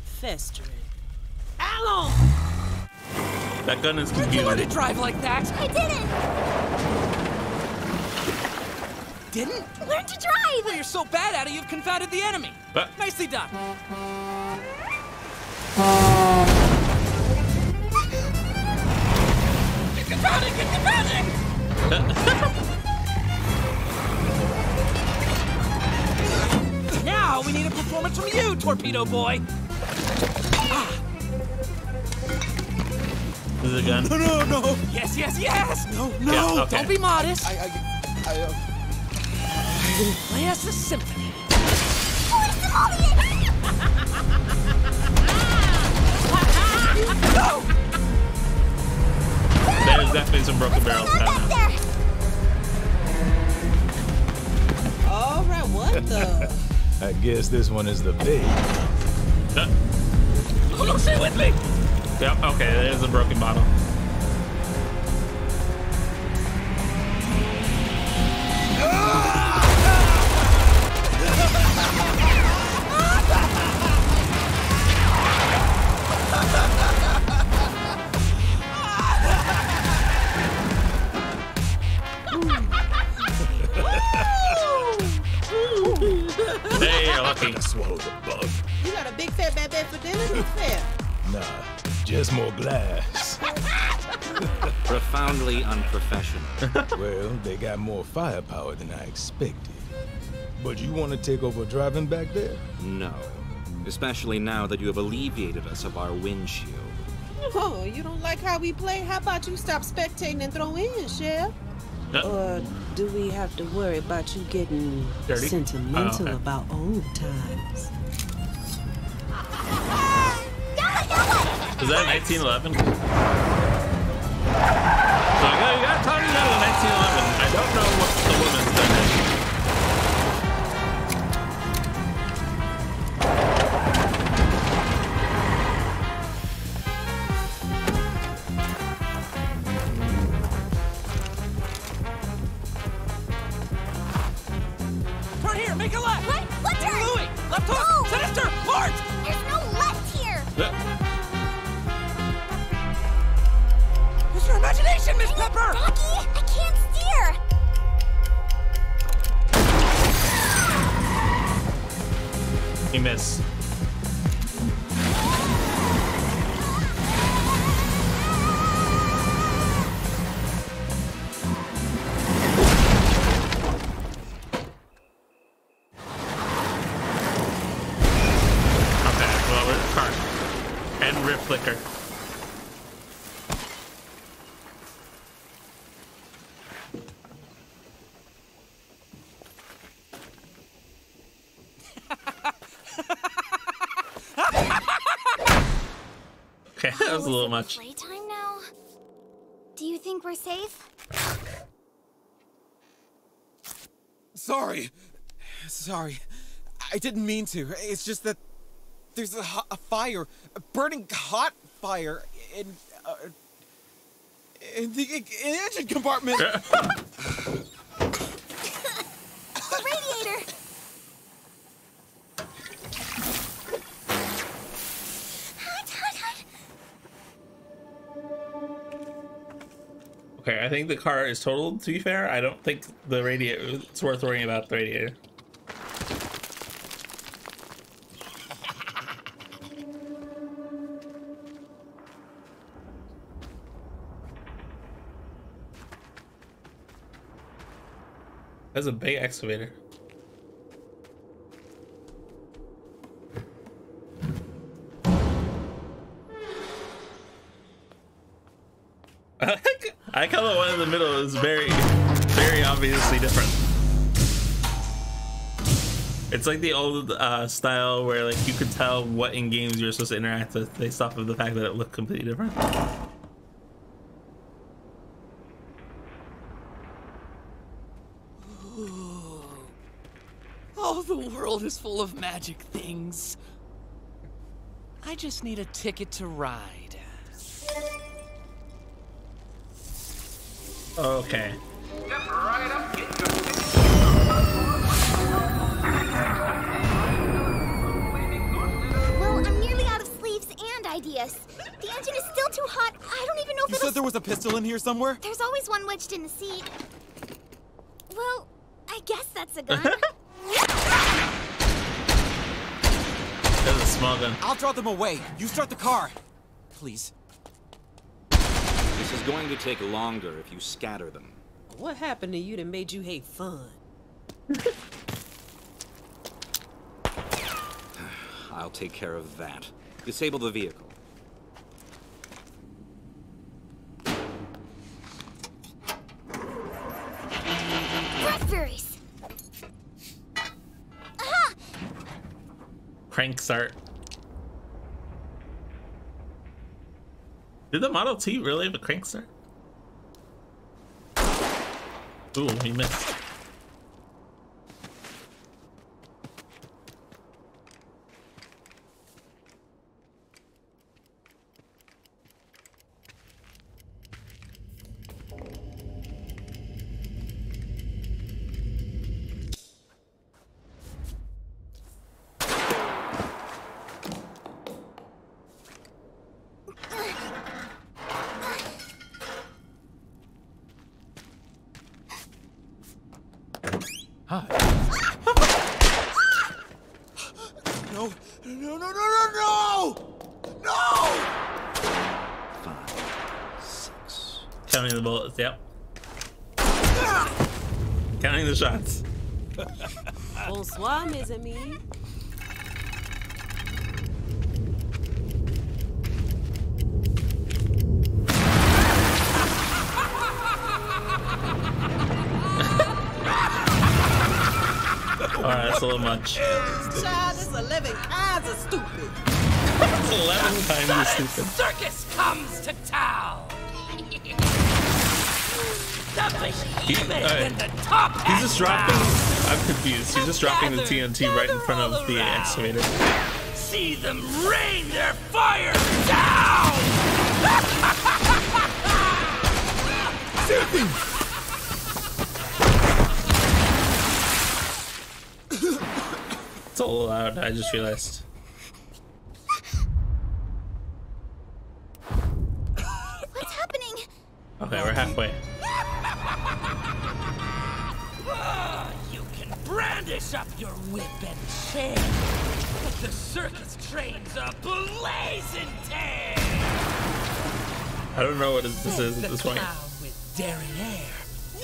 festering. How long? That gun is Where'd you learn to confusing. drive like that? I didn't! Didn't? Learn to drive! Well, you're so bad at it, you've confounded the enemy. But Nicely done. Get confounding! Get confounding! Now we need a performance from you, Torpedo Boy. This is a gun. No. Yes, yes, yes. No. Yeah, okay. Don't be modest. I Play us a symphony. No! There's definitely some broken barrels down there. All right, what the? I guess this one is the bait. Oh no, stay with me! Yep, okay, there's a broken bottle. Hey, you're lucky. I swallowed the bug. You got a big fat bad bed for dinner? What's fair? Nah, just more glass. Profoundly unprofessional. Well, they got more firepower than I expected. But you want to take over driving back there? No. Especially now that you have alleviated us of our windshield. Oh, you don't like how we play? How about you stop spectating and throw in, Chef? Or do we have to worry about you getting Dirty? sentimental Oh, okay. about old times? Is that 1911? So you got talking about the 1911. I don't know what the woman's done is. Turn here, make a left! What? What turn? Louis! Left hook! No! Sinister! Mort! There's no left here! Use your imagination, Miss Pepper! Rocky, I can't steer! You miss. Okay, well, we're car. And rip flicker. Okay, that was a little much. Playtime now? Do you think we're safe? Sorry. I didn't mean to. It's just that there's a fire, a burning hot fire in the engine compartment. The radiator! Okay, I think the car is totaled, to be fair. I don't think the radiator, it's worth worrying about the radiator. That's a big excavator. I like how the one in the middle is very, very obviously different. It's like the old style where like you could tell what in games you're supposed to interact with based off of the fact that it looked completely different. Oh, the world is full of magic things. I just need a ticket to ride. Okay. Step right up, Well, I'm nearly out of sleeves and ideas. The engine is still too hot. I don't even know if You said there was a pistol in here somewhere? There's always one wedged in the seat. Well, I guess that's a gun. That's a small gun. I'll draw them away. You start the car. Please. This is going to take longer if you scatter them. What happened to you that made you hate fun? I'll take care of that. Disable the vehicle. Raspberries! Aha! Crank start. Did the Model T really have a crank start? Ooh, he missed. Hi. No! No! No! No! No! No! No! 5, 6. Counting the bullets, yep. Counting the shots. Bonsoir, mes amis. Alright, that's a little much. Child, it's 11 kinds of stupid. That's 11 times as stupid. Circus comes to town. He's just dropping. I'm confused. He's just dropping the TNT right in front of the excavator. See them rain their fire down. It's a little loud. I just realized. What's happening? Okay, we're halfway. You can brandish up your whip and chain, but the circus train's a blazing tear. I don't know what this is at this point. With daring air,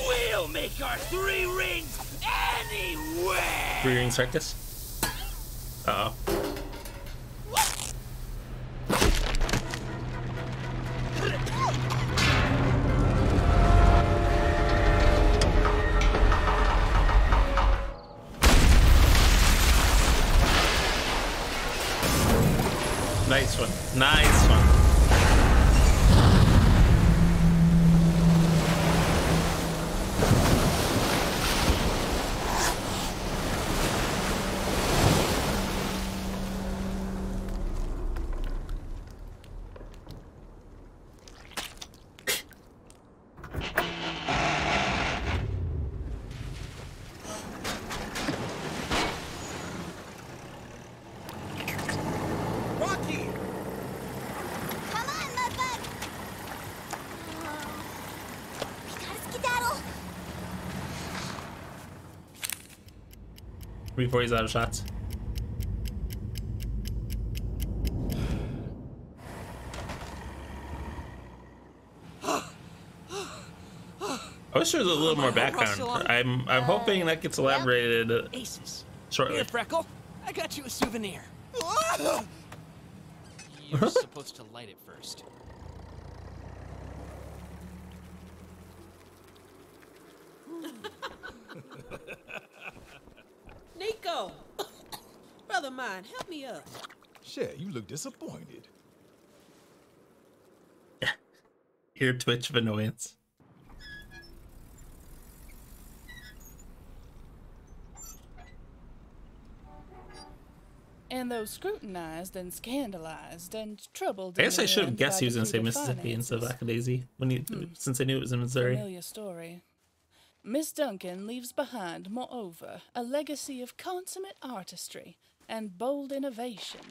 we'll make our 3 rings anywhere. 3 ring circus. Uh oh. Nice one. Nice one. Before he's out of shots. I wish there was a little more background. I'm hoping that gets elaborated shortly. Here, Freckle. I got you a souvenir. You're supposed to light it first. Nico! Brother mine, help me up. Shit, you look disappointed. Ear twitch of annoyance. And though scrutinized and scandalized and troubled, I guess I should have guessed he was going to say Mississippi instead of Lackadaisy since I knew it was in Missouri. Familiar story. Miss Duncan leaves behind, moreover, a legacy of consummate artistry and bold innovation.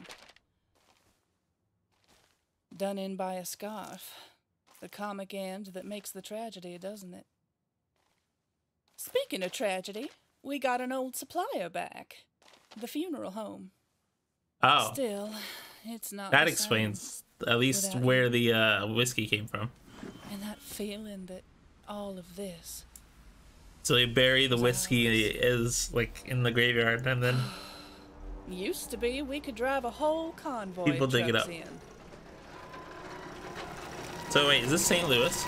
Done in by a scarf. The comic end that makes the tragedy, doesn't it? Speaking of tragedy, we got an old supplier back. The funeral home. Oh. Still, it's not that explains at least where the whiskey came from. And that feeling that all of this. So they bury the whiskey is like in the graveyard, and then used to be we could drive a whole convoy people of dig it up. in. So wait, is this St. Louis?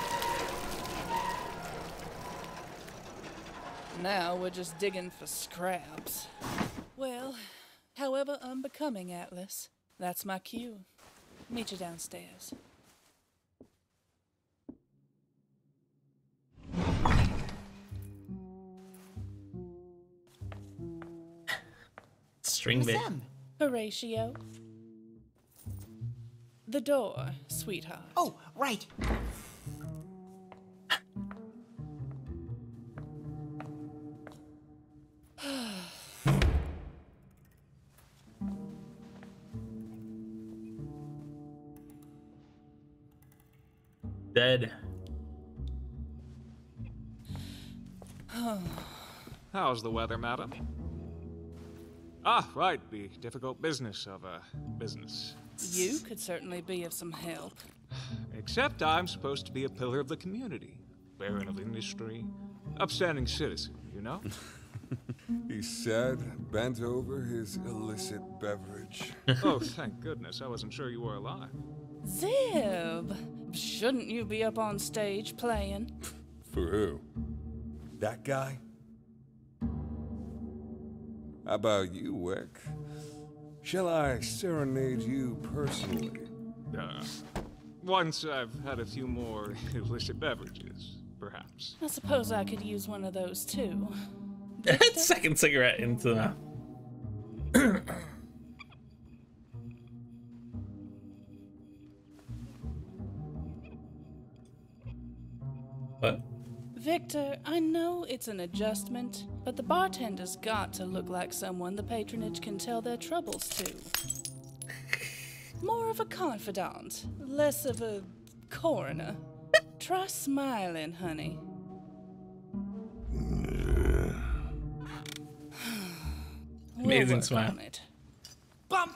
Now we're just digging for scraps. Well, however unbecoming, Atlas. That's my cue. Meet you downstairs. String bit. Horatio. The door, sweetheart. Oh, right. Dead. How's the weather, madam? Ah, right, the difficult business of a business. You could certainly be of some help. Except I'm supposed to be a pillar of the community, baron of industry, upstanding citizen, you know? He said, bent over his illicit beverage. Oh, thank goodness, I wasn't sure you were alive. Zib, shouldn't you be up on stage playing? For who? That guy? How about you, Wick? Shall I serenade you personally? Once I've had a few more illicit beverages, perhaps. I suppose I could use one of those too. Second cigarette into the mouth. What? Victor, I know it's an adjustment, but the bartender's got to look like someone the patronage can tell their troubles to. More of a confidant, less of a coroner. Try smiling, honey. Amazing smile. Hello.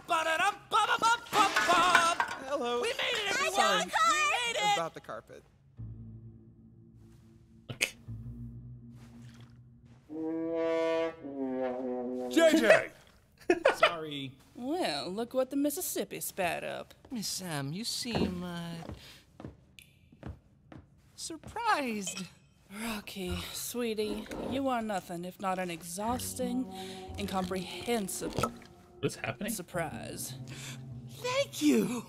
We made it, everyone! Sorry. We made it! About the carpet. JJ! Sorry. Well, look what the Mississippi spat up. Miss Sam, you seem, surprised. Rocky, sweetie, you are nothing if not an exhausting, incomprehensible What's happening? surprise. Thank you!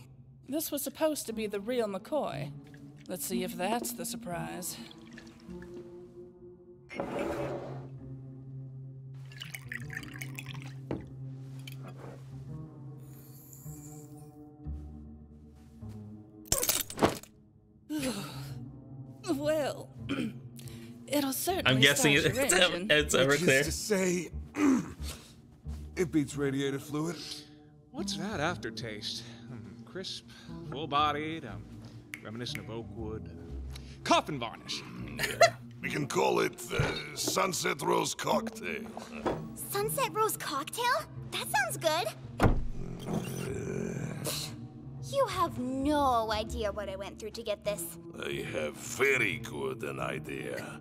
This was supposed to be the real McCoy. Let's see if that's the surprise. Well, it'll certainly I'm guessing start your engine. it's over Which clear. is to say, it beats radiator fluid. What's that aftertaste? Crisp, full-bodied, reminiscent of oak wood. Coffin varnish. We can call it Sunset Rose Cocktail. Sunset Rose Cocktail? That sounds good. You have no idea what I went through to get this. I have very good an idea.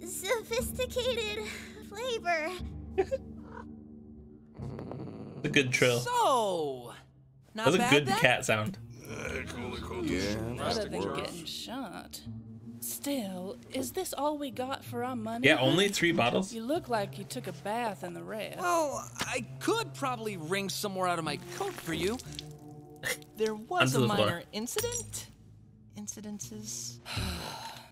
Sophisticated flavor. A good trill. So, That was a good cat sound. Better than getting shot. Still, is this all we got for our money? Yeah, only 3 bottles. You look like you took a bath in the red. Well, I could probably wring some more out of my coat for you. There was Onto a the floor. minor incident. Incidences.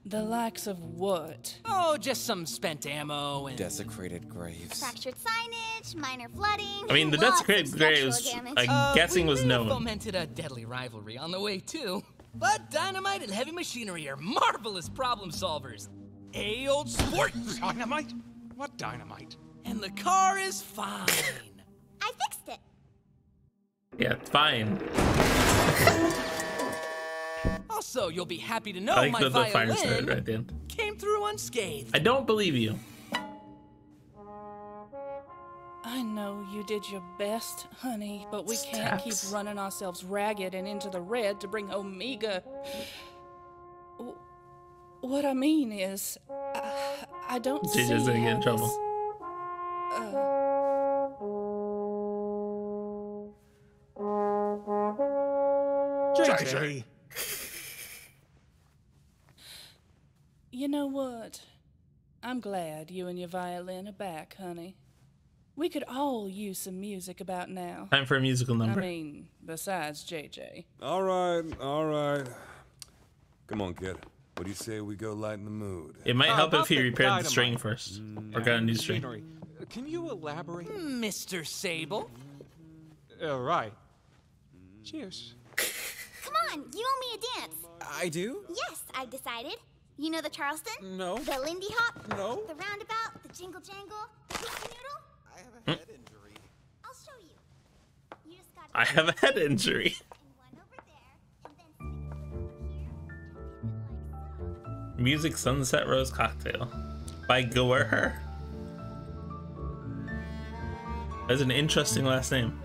The likes of what? Oh, just some spent ammo and desecrated graves. Fractured signage, minor flooding. I mean, the lots of desecrated structural graves, damage. I'm guessing, was we may have known. fomented a deadly rivalry on the way too. But dynamite and heavy machinery are marvelous problem solvers. Old sport. Dynamite? What dynamite? And the car is fine. I fixed it. Yeah, it's fine. Also, you'll be happy to know I like my that the fire started violin right at the end. came through unscathed. I don't believe you. I know you did your best, honey, but we can't keep running ourselves ragged and into the red to bring Omega. What I mean is, I don't see JJ's gonna get in how trouble. JJ! You know what? I'm glad you and your violin are back, honey. We could all use some music about now. Time for a musical number. I mean, besides JJ. All right. Come on, kid. What do you say we go lighten the mood? It might help if he the repaired the dynamite. string first. Or got a new string. Machinery. Can you elaborate? Mr. Sable. Right. Cheers. Come on, you owe me a dance. I do? Yes, I've decided. You know the Charleston? No. The Lindy Hop? No. The Roundabout? The Jingle Jangle? The Pizza Noodle? I have a head injury. I'll show you. You just got I have a head injury. and one over there, and then Music Sunset Rose Cocktail by Goerher. That's an interesting last name.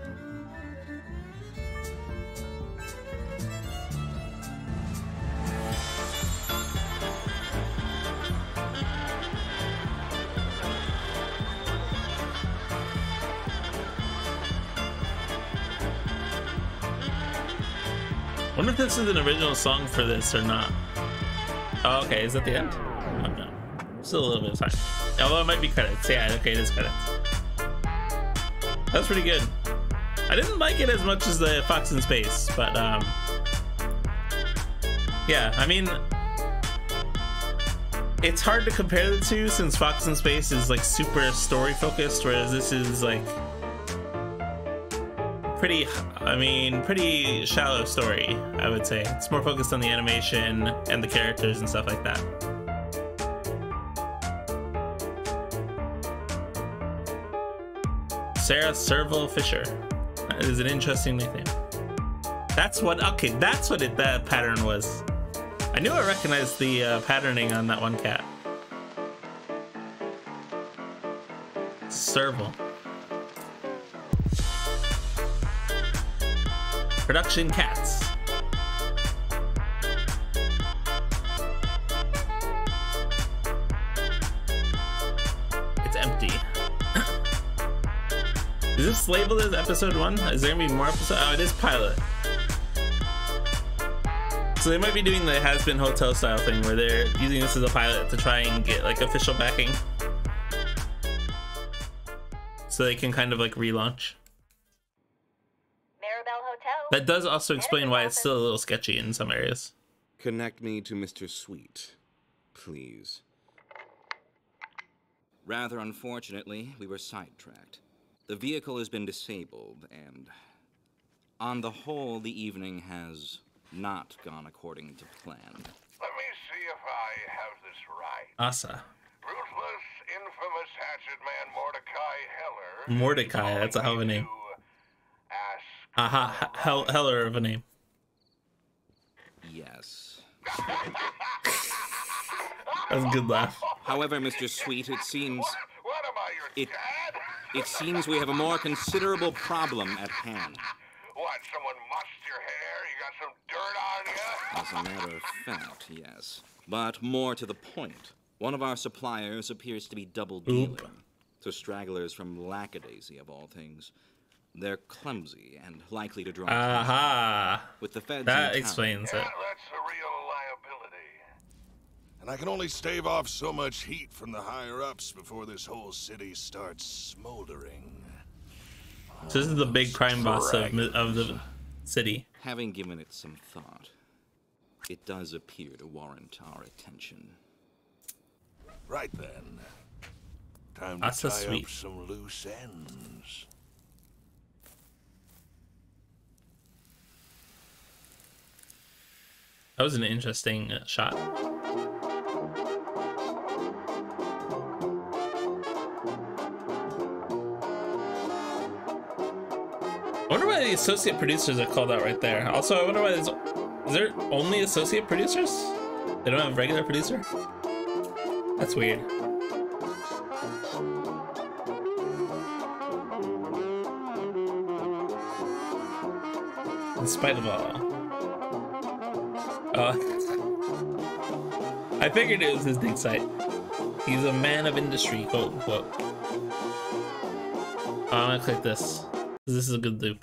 I wonder if this is an original song for this or not. Oh, okay, is that the end? Oh, no. Still a little bit of time. Although it might be credits. Yeah, okay, it is credits. That's pretty good. I didn't like it as much as the Fox in Space, but yeah, I mean, it's hard to compare the two since Fox in Space is like super story focused, whereas this is like pretty shallow story, I would say. It's more focused on the animation and the characters and stuff like that. Sarah Serval Fisher. That is an interesting nickname. That's what, okay, that's what that pattern was. I knew I recognized the patterning on that one cat. Serval. Production cats. It's empty. Is this labeled as episode 1? Is there gonna be more episodes? Oh, it is pilot. So they might be doing the Has Been Hotel style thing where they're using this as a pilot to try and get like official backing. So they can kind of like relaunch. That does also explain why it's still a little sketchy in some areas. Connect me to Mr. Sweet, please. Rather unfortunately, we were sidetracked. The vehicle has been disabled, and on the whole, the evening has not gone according to plan. Let me see if I have this right. Asa. Ruthless, infamous hatchet man Mordecai Heller. Mordecai, that's a hell of a name. Aha, Heller of a name. Yes. That's a good laugh. However, Mr. Sweet, it seems it seems we have a more considerable problem at hand. What, someone mussed your hair? You got some dirt on you? As a matter of fact, yes. But more to the point, one of our suppliers appears to be double dealing to stragglers from Lackadaisy, of all things. They're clumsy and likely to draw Aha! With the feds that in explains Yeah, it. that's a real liability. And I can only stave off so much heat from the higher-ups before this whole city starts smoldering. So this is the big crime boss of the city. Having given it some thought, it does appear to warrant our attention. Right then. Time to That's so tie sweet. up some loose ends. That was an interesting shot. I wonder why the associate producers are called out right there. Also, I wonder why is there only associate producers? They don't have regular producer? That's weird. In spite of all. I figured it was his dig site. He's a man of industry, quote unquote. I'm gonna click this. This is a good loop.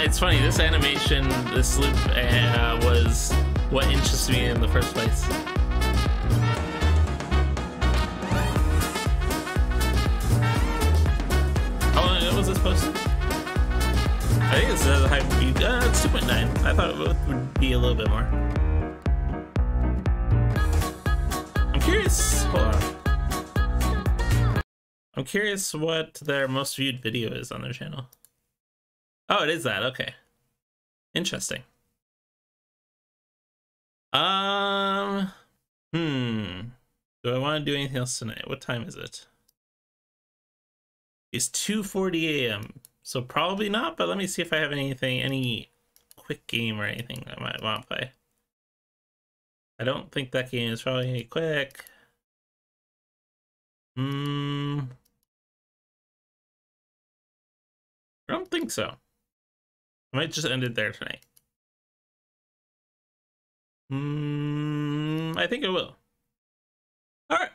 It's funny, this animation, this loop was what interested me in the first place. How long ago was this posted? I think this has a high speed. It's 2.9. I thought it would be a little bit more. I'm curious. Hold on. I'm curious what their most viewed video is on their channel. Oh, it is that. Okay. Interesting. Do I want to do anything else tonight? What time is it? It's 2:40 a.m. So probably not, but let me see if I have any quick game or anything I might want to play. I don't think that game is probably any quick. I don't think so. I might just end it there tonight. I think it will. All right.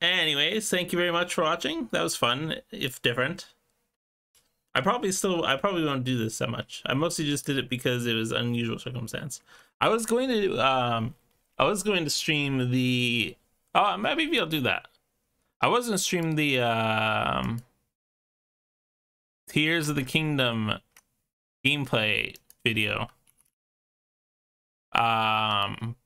Anyways, thank you very much for watching. That was fun, if different. I probably won't do this that much. I mostly just did it because it was unusual circumstance. I was going to stream the maybe I'll do that. I was going to stream the Tears of the Kingdom gameplay video. But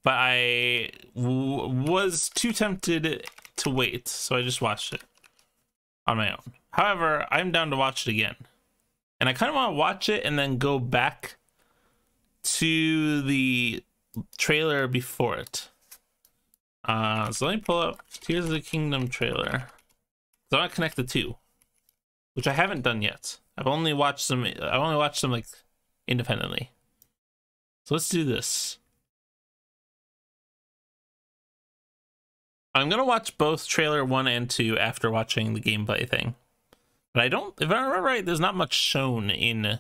I was too tempted to wait, so I just watched it on my own. However, I'm down to watch it again. And I kind of want to watch it and then go back to the trailer before it. So let me pull up Tears of the Kingdom trailer. So I want to connect the two, which I haven't done yet. I've only watched them like independently. So let's do this. I'm gonna watch both trailer 1 and 2 after watching the gameplay thing. But if I remember right, there's not much shown in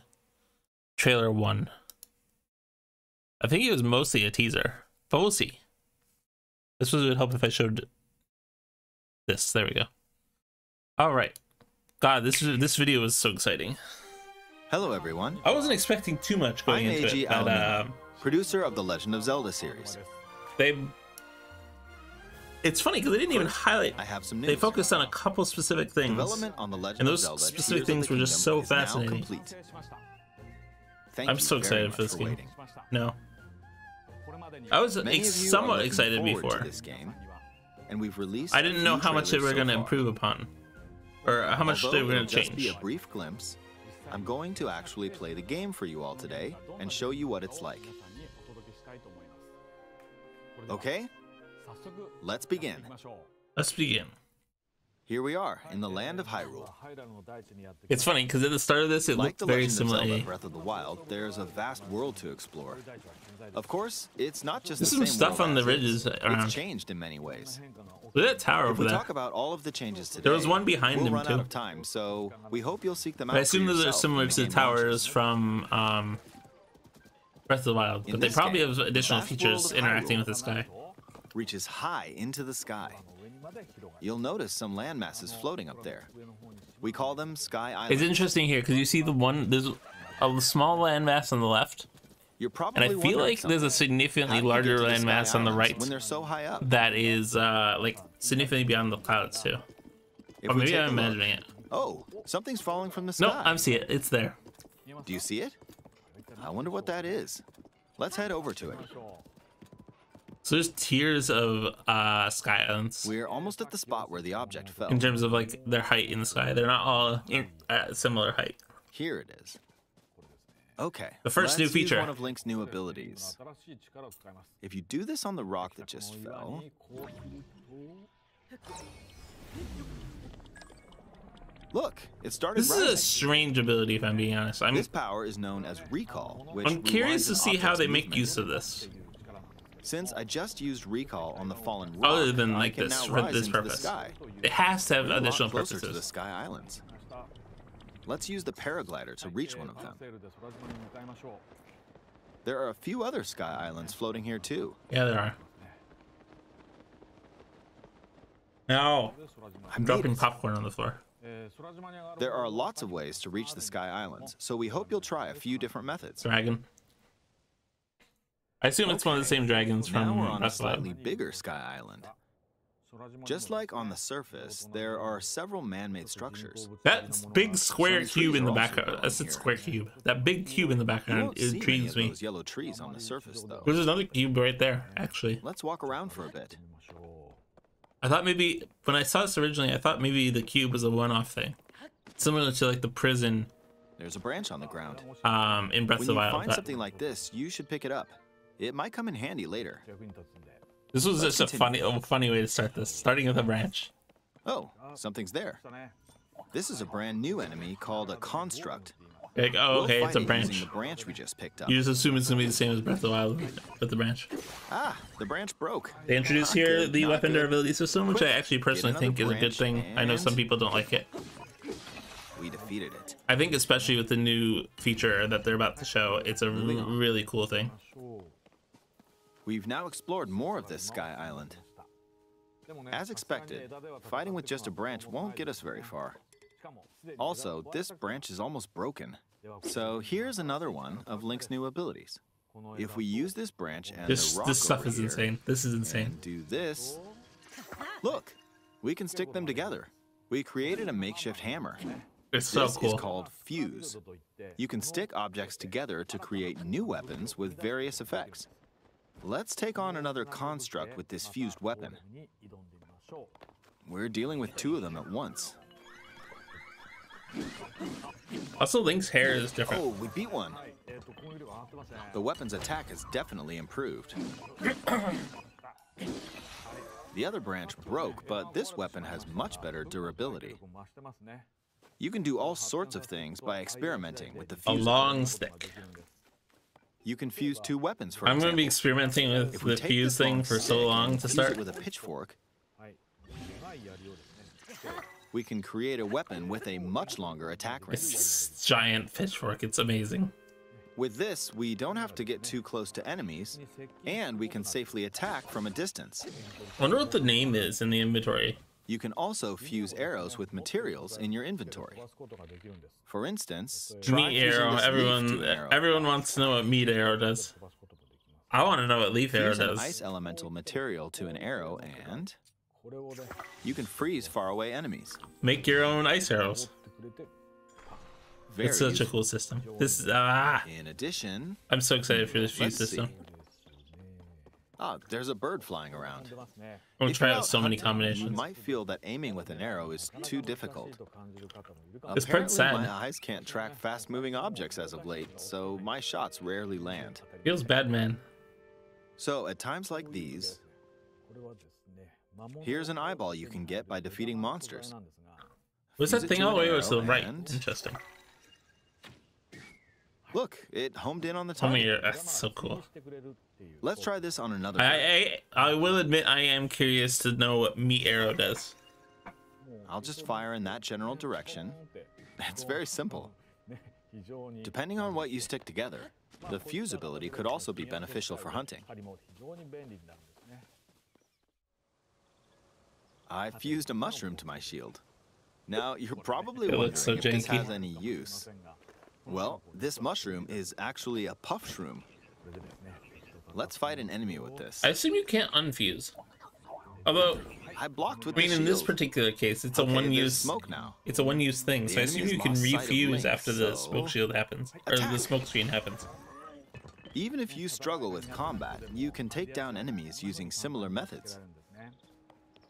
trailer 1. I think it was mostly a teaser, but we'll see. This would help if I showed this. There we go. All right. God, this video was so exciting. Hello, everyone. I wasn't expecting too much going into it, but producer of the Legend of Zelda series. It's funny because they didn't even highlight. I have some news. They focused on a couple specific things. Development on the Legend and those of Zelda specific things were just so fascinating. I'm so excited for this game. No. I was somewhat excited before. This game, and we've released I didn't know how much they were going to improve upon, or how much they were going to change. Just be a brief glimpse. I'm going to actually play the game for you all today and show you what it's like. Okay? Let's begin. Let's begin. Here we are in the land of Hyrule. It's funny because at the start of this, it looked very similar to Breath of the Wild. There's a vast world to explore. Of course, it's not just There's the some same stuff world on the as ridges is. around. It's changed in many ways. Look at that tower If over we there. talk about all of the changes today, There was one behind we'll them run too. out of time, so we hope you'll seek them out. I assume for those are yourself similar when to the the game towers launches. from Breath of the Wild, but they this probably game, have additional the vast features world of interacting Hyrule with this guy. Reaches high into the sky. You'll notice some land masses floating up there. We call them Sky Islands. It's interesting here because you see there's a small landmass on the left, You're probably and I feel like there's a significantly larger landmass on the right when they're so high up. that is like significantly beyond the clouds too. If Or we maybe take I'm a look- imagining it. Oh, something's falling from the sky. No, I'm seeing it. It's there. Do you see it? I wonder what that is. Let's head over to it. So there's tiers of sky islands We're almost at the spot where the object fell. in terms of like their height in the sky. They're not all at similar height. Here it is. Okay. The first new let's use feature. one of Link's new abilities. If you do this on the rock that just fell, look, it started This rising. is a strange ability, if I'm being honest. This power is known as recall, which I'm curious rewinds to an see how object's they make movement. use of this. Since I just used recall on the fallen rock, Other than I like can this now for rise this into the purpose. sky. It has to have We're a lot additional closer to the purposes. Sky Islands. Let's use the paraglider to reach one of them. There are a few other Sky Islands floating here too. Yeah, there are. No, I'm dropping popcorn on the floor. There are lots of ways to reach the Sky Islands, so we hope you'll try a few different methods. Dragon. I assume it's one of the same dragons from Now we're on a Breath of the Wild. slightly bigger Sky Island. Just like on the surface, there are several man-made structures. That big square Some cube trees in the are also background. growing That's a here. square cube. That big cube in the You background won't see many intrigues of me. those yellow trees on the surface, though. There's another cube right there, actually. Let's walk around for a bit. I thought maybe when I saw this originally, I thought maybe the cube was a one-off thing, similar to like the prison. There's a branch on the ground. In Breath of When the you Wild. find but- something like this, you should pick it up. It might come in handy later. This was just a funny way to start this, starting with a branch. Oh, something's there. This is a brand new enemy called a construct. Like, oh, okay, We'll it's a fight it branch. using the branch we just picked up. You just assume it's gonna be the same as Breath of the Wild with the branch. Ah, the branch broke. They introduced Not here good, the not weapon good. durability system, which I actually personally think is a good branch thing. I know some and- people don't like it. We defeated it. I think especially with the new feature that they're about to show, it's a really cool thing. We've now explored more of this Sky Island. As expected, fighting with just a branch won't get us very far. Also, this branch is almost broken. So here's another one of Link's new abilities. If we use this branch and This the rock stuff over is here insane. This is insane. and do this, look, we can stick them together. We created a makeshift hammer. It's so This cool. is called fuse. You can stick objects together to create new weapons with various effects. Let's take on another construct with this fused weapon. We're dealing with two of them at once. Also, Link's hair is different. Oh, we beat one. The weapon's attack has definitely improved. The other branch broke, but this weapon has much better durability. You can do all sorts of things by experimenting with the A fuse. long stick. You can fuse two weapons, for I'm example. gonna be experimenting with If we the take fuse this long thing for so stick long and to fuse start. it with a pitchfork, we can create a weapon with a much longer attack range. It's giant pitchfork. It's amazing. With this, we don't have to get too close to enemies, and we can safely attack from a distance. I wonder what the name is in the inventory. You can also fuse arrows with materials in your inventory. For instance, try Meat fusing arrow. this leaf to an arrow. Everyone wants to know what meat arrow does. I want to know what leaf arrow Fuse an does. ice elemental material to an arrow, and you can freeze faraway enemies. Make your own ice arrows. Very It's such a useful. cool system. This is In addition, I'm so excited for this fuse let's system. see. Ah, there's a bird flying around. I'm gonna If try you're out so many hunting, combinations. You might feel that aiming with an arrow is too difficult. This part's sad. My eyes can't track fast-moving objects as of late, so my shots rarely land. Feels bad, man. So at times like these, here's an eyeball you can get by defeating monsters. Was Fuse that it thing to all the an way or was to the arrow right? and- Interesting. Look, it homed in on the Tell me, target. that's so cool. Let's try this on another. I will admit I am curious to know what meat arrow does. I'll just fire in that general direction. It's very simple. Depending on what you stick together, the fuse ability could also be beneficial for hunting. I fused a mushroom to my shield. Now, you're probably It wondering looks so if this janky. has any use. Well, this mushroom is actually a puff shroom. Let's fight an enemy with this. I assume you can't unfuse. Although, I blocked with I mean, the in this shield. particular case, it's a Okay, there's one-use smoke now. It's a one-use thing, so The I assume enemy you has can lost sight of refuse Link, after the so smoke shield happens, or the smoke screen happens. Even if you struggle with combat, you can take down enemies using similar methods.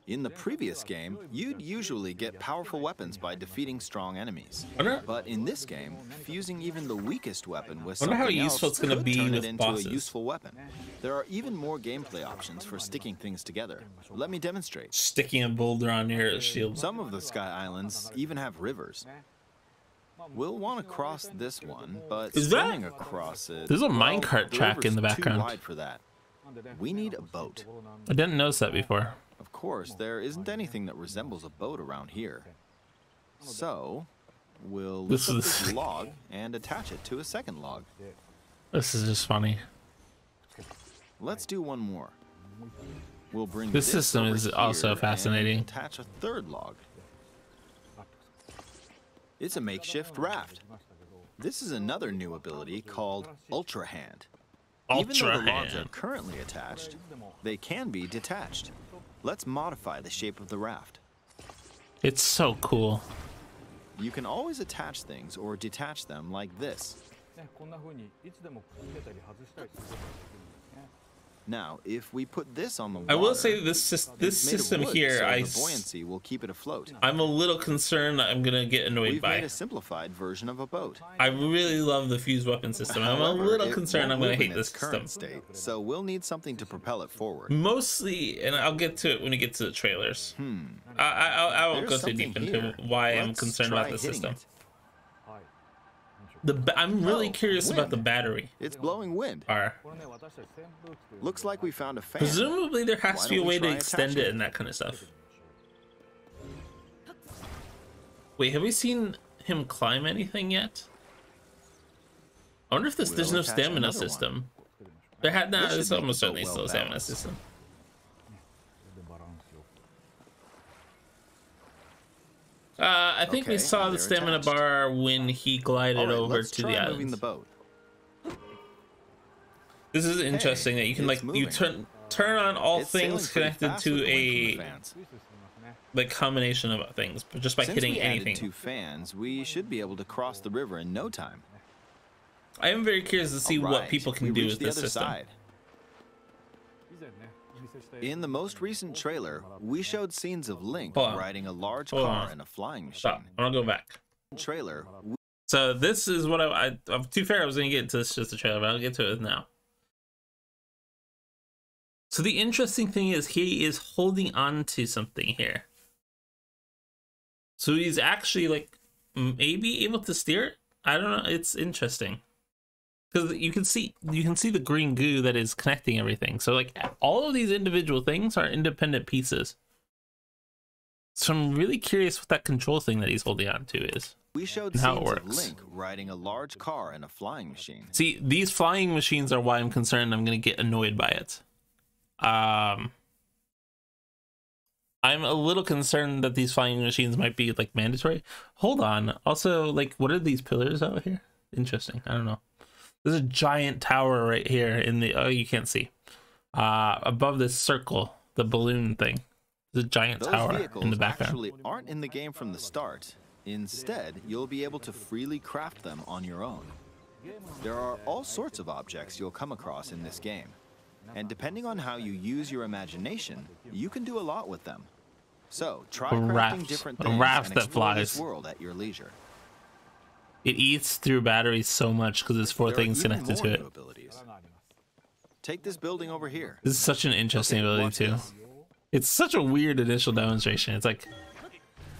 In the previous game, you'd usually get powerful weapons by defeating strong enemies. But in this game, fusing even the weakest weapon with Wonder how something useful else it's gonna could be turn with it into bosses. a useful weapon. There are even more gameplay options for sticking things together. Let me demonstrate. Sticking a boulder on your shield. Some of the Sky Islands even have rivers. We'll want to cross this one, but Is that- swimming across it. There's a well, minecart the track in the river's background. Too wide for that. We need a boat. I didn't notice that before. Of course, there isn't anything that resembles a boat around here. So, we'll This lift up is- this log and attach it to a second log. This is just funny. Let's do one more. We'll bring This system over is here also and fascinating. attach a third log. It's a makeshift raft. This is another new ability called Ultra Hand. Even though the logs are Hand. currently attached, they can be detached. Let's modify the shape of the raft. It's so cool. You can always attach things or detach them like this. Now, if we put this on the water, I will say this system here, the buoyancy will keep it afloat. I'm a little concerned that I'm gonna get annoyed We've by. made a simplified version of a boat. I really love the fused weapon system. I'm a little concerned I'm gonna hate this system. State, so we'll need something to propel it forward. Mostly, and I'll get to it when we get to the trailers. I won't go too deep into why I'm concerned about the system. I'm really curious about the battery. It's blowing wind. Looks like we found a fan. Presumably there has to be a way to extend it and that kind of stuff. Wait, have we seen him climb anything yet? I wonder if there's no stamina system. There had not. It's almost certainly still a stamina system. I think we saw the stamina bar when he glided over to the island. This is interesting that you can you turn on all things connected to a combination of things, but just by hitting anything. 2 fans, we should be able to cross the river in no time. I am very curious to see what people can do with this system. In the most recent trailer, we showed scenes of Link riding a large car and a flying machine. Stop. I'm gonna go back. Trailer. So this is what I'm too fair. I was gonna get to this just the trailer, but I'll get to it now. So the interesting thing is he is holding on to something here. So he's actually like maybe able to steer it. I don't know. It's interesting. Because you can see the green goo that is connecting everything. So like all of these individual things are independent pieces. So I'm really curious what that control thing that he's holding on to is. We showed how scenes it works. Of Link riding a large car and a flying machine. See, these flying machines are why I'm concerned I'm gonna get annoyed by it. I'm a little concerned that these flying machines might be like mandatory. Hold on. Also, like, what are these pillars out here? Interesting. I don't know. There's a giant tower right here in the, oh, you can't see. Above this circle, the balloon thing. There's a giant tower in the background. Actually aren't in the game from the start. Instead, you'll be able to freely craft them on your own. There are all sorts of objects you'll come across in this game. And depending on how you use your imagination, you can do a lot with them. So, try crafting different things and explore this world at your leisure. It eats through batteries so much because there's 4 things connected to it. Take this building over here. This is such an interesting ability too. It's such a weird initial demonstration. It's like,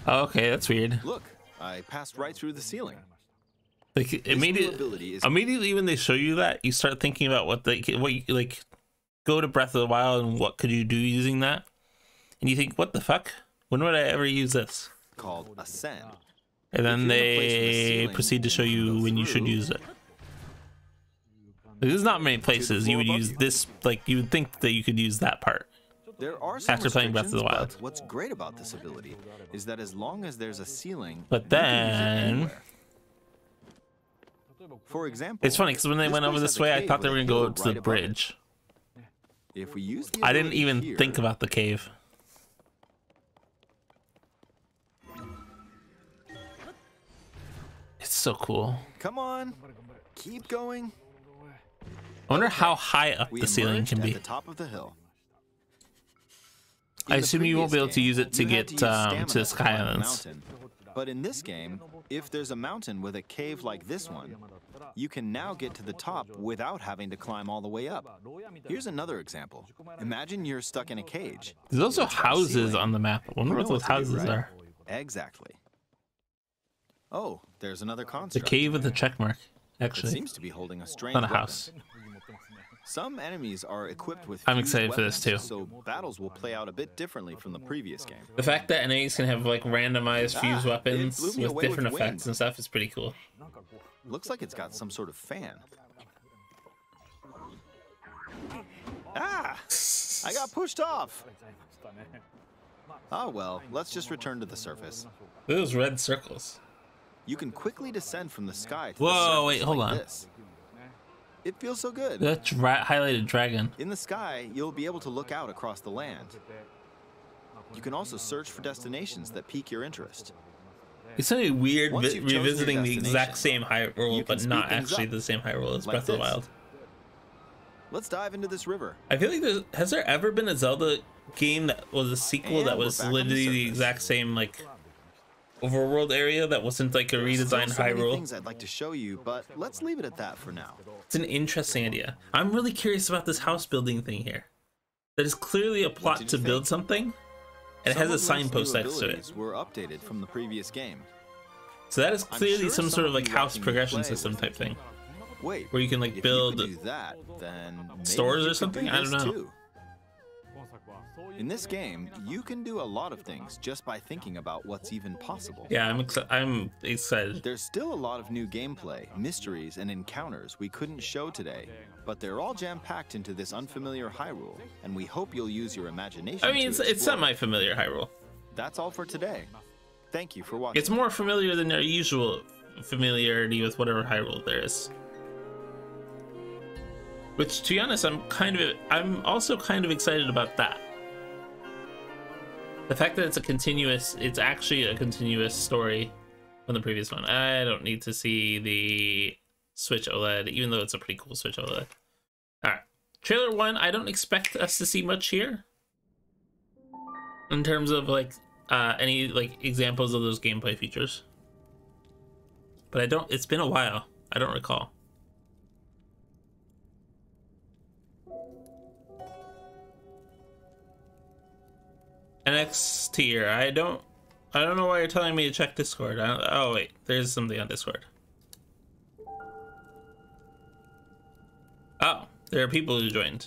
oh, okay, that's weird. Look, I passed right through the ceiling. Like immediately when they show you that, you start thinking about what you like. Go to Breath of the Wild and what could you do using that? And you think, what the fuck? When would I ever use this? Called Ascend. And then they proceed to show you when you should use it. There's not many places you would use this, like you would think that you could use that part. There are some after playing Breath of the Wild. What's great about this ability is that as long as there's a ceiling, but then, for example, it's funny because when they went over this way, I thought they were gonna go to the bridge. If we use I didn't even think about the cave. It's so cool. Come on, keep going. I wonder how high up the ceiling can be. At the top of the hill. I assume you won't be able to use it to get to the Sky Islands. But in this game, if there's a mountain with a cave like this one, you can now get to the top without having to climb all the way up. Here's another example. Imagine you're stuck in a cage. There's also houses on the map. I wonder what those houses are. Exactly. Oh, there's another construct. The cave with the check mark, actually. It seems to be holding a strange weapon. Not a house. Some enemies are equipped with I'm excited for this too. So battles will play out a bit differently from the previous game. The fact that enemies can have like randomized fused weapons with different effects and stuff is pretty cool. Looks like it's got some sort of fan. Ah! I got pushed off. Oh well, let's just return to the surface. Those red circles. You can quickly descend from the sky to Whoa, the surface wait, hold on. This. It feels so good. That highlighted dragon. In the sky, you'll be able to look out across the land. You can also search for destinations that pique your interest. It's so weird revisiting the exact same Hyrule, but not actually the same Hyrule as Breath of the Wild. Let's dive into this river. I feel like has there ever been a Zelda game that was a sequel that was literally the exact same like overworld area that wasn't like a redesigned Hyrule? Things I'd like to show you, but let's leave it at that for now. It's an interesting idea. I'm really curious about this house building thing here. That is clearly a plot to build something, and it has a signpost next to it. Were updated from the previous game. So that is clearly some sort of like house progression system type thing. Wait, where you can like build stores or something? I don't know. Too. In this game, you can do a lot of things just by thinking about what's even possible. Yeah, I'm excited. There's still a lot of new gameplay, mysteries, and encounters we couldn't show today, but they're all jam-packed into this unfamiliar Hyrule, and we hope you'll use your imagination. I mean, it's semi-familiar Hyrule. That's all for today. Thank you for watching. It's more familiar than our usual familiarity with whatever Hyrule there is. Which, to be honest, I'm also kind of excited about that. The fact that it's actually a continuous story from the previous one. I don't need to see the Switch OLED, even though it's a pretty cool Switch OLED. Alright. Trailer 1, I don't expect us to see much here. In terms of like any like examples of those gameplay features. But it's been a while. I don't recall. NX tier. I don't know why you're telling me to check Discord. Oh wait, there's something on Discord. Oh, there are people who joined.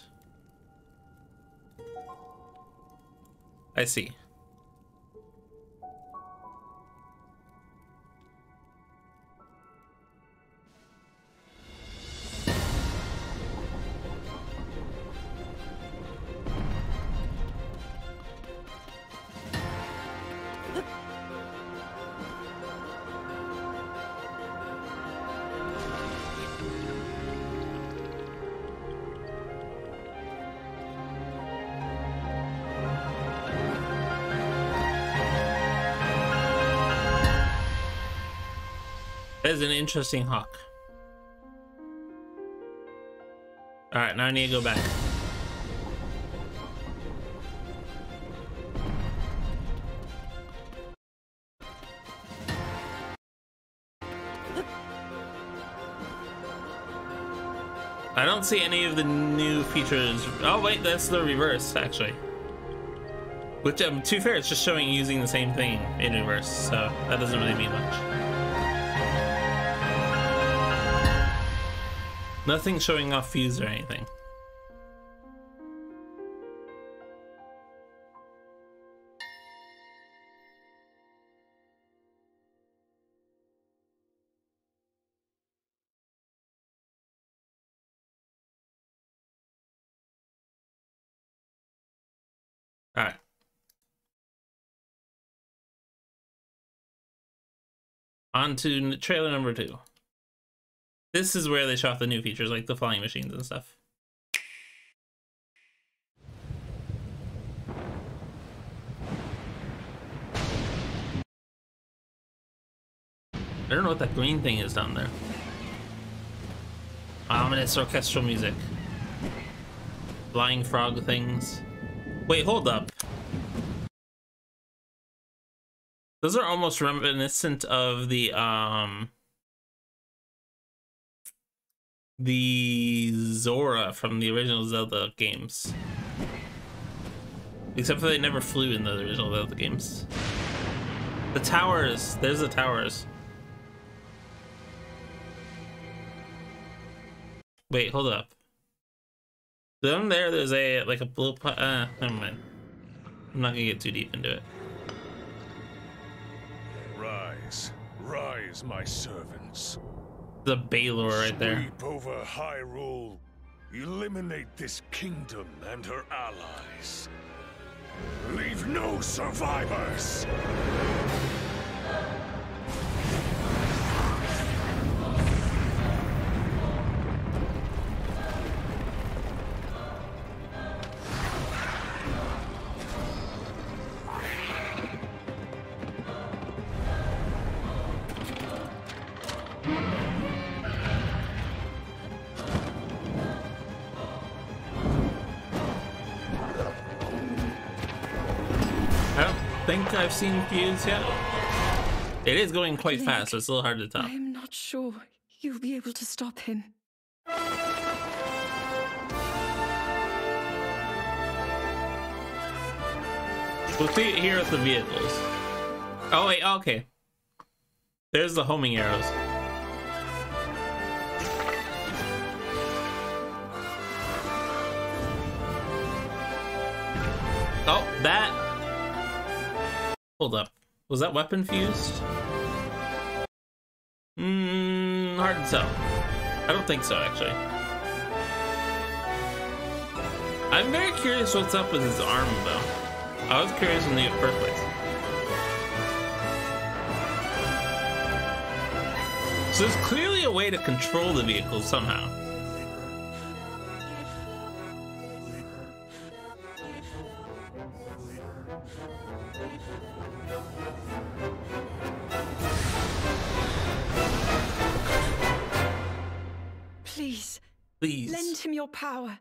I see. That is an interesting hawk. Alright, now I need to go back. I don't see any of the new features. Oh wait, that's the reverse actually. Which, to be fair, it's just showing using the same thing in reverse, so that doesn't really mean much. Nothing showing off views or anything. All right. On to trailer number 2. This is where they show off the new features, like the flying machines and stuff. I don't know what that green thing is down there. Ominous orchestral music. Flying frog things. Wait, hold up. Those are almost reminiscent of the Zora from the original Zelda games. Except for they never flew in the original Zelda games. The towers, there's the towers. Wait, hold up. Down there's a like a blue never mind. I'm not gonna get too deep into it. Rise, rise, my servants. The Baylor right there. Sweep over Hyrule. Eliminate this kingdom and her allies. Leave no survivors. think I've seen Fuse yet. It is going quite fast, so it's a little hard to tell. I'm not sure you'll be able to stop him. We'll see it here with the vehicles. Oh wait, okay. There's the homing arrows. Oh, that... Hold up. Was that weapon fused? Hard to tell. I don't think so, actually. I'm very curious what's up with his arm, though. I was curious in the first place. So there's clearly a way to control the vehicle somehow. Please. Please. Lend him your power.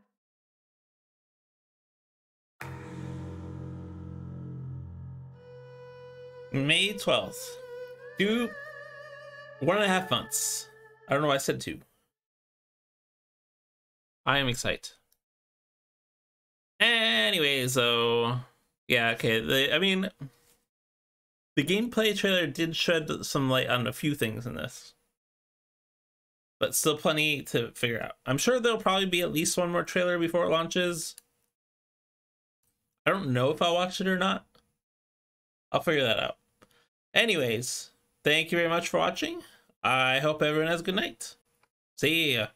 May 12th. 1.5 months. I don't know why I said 2. I am excited. Anyway, so yeah, okay. I mean, the gameplay trailer did shed some light on a few things in this, but still plenty to figure out. I'm sure there'll probably be at least one more trailer before it launches. I don't know if I'll watch it or not. I'll figure that out. Anyways, thank you very much for watching. I hope everyone has a good night. See ya.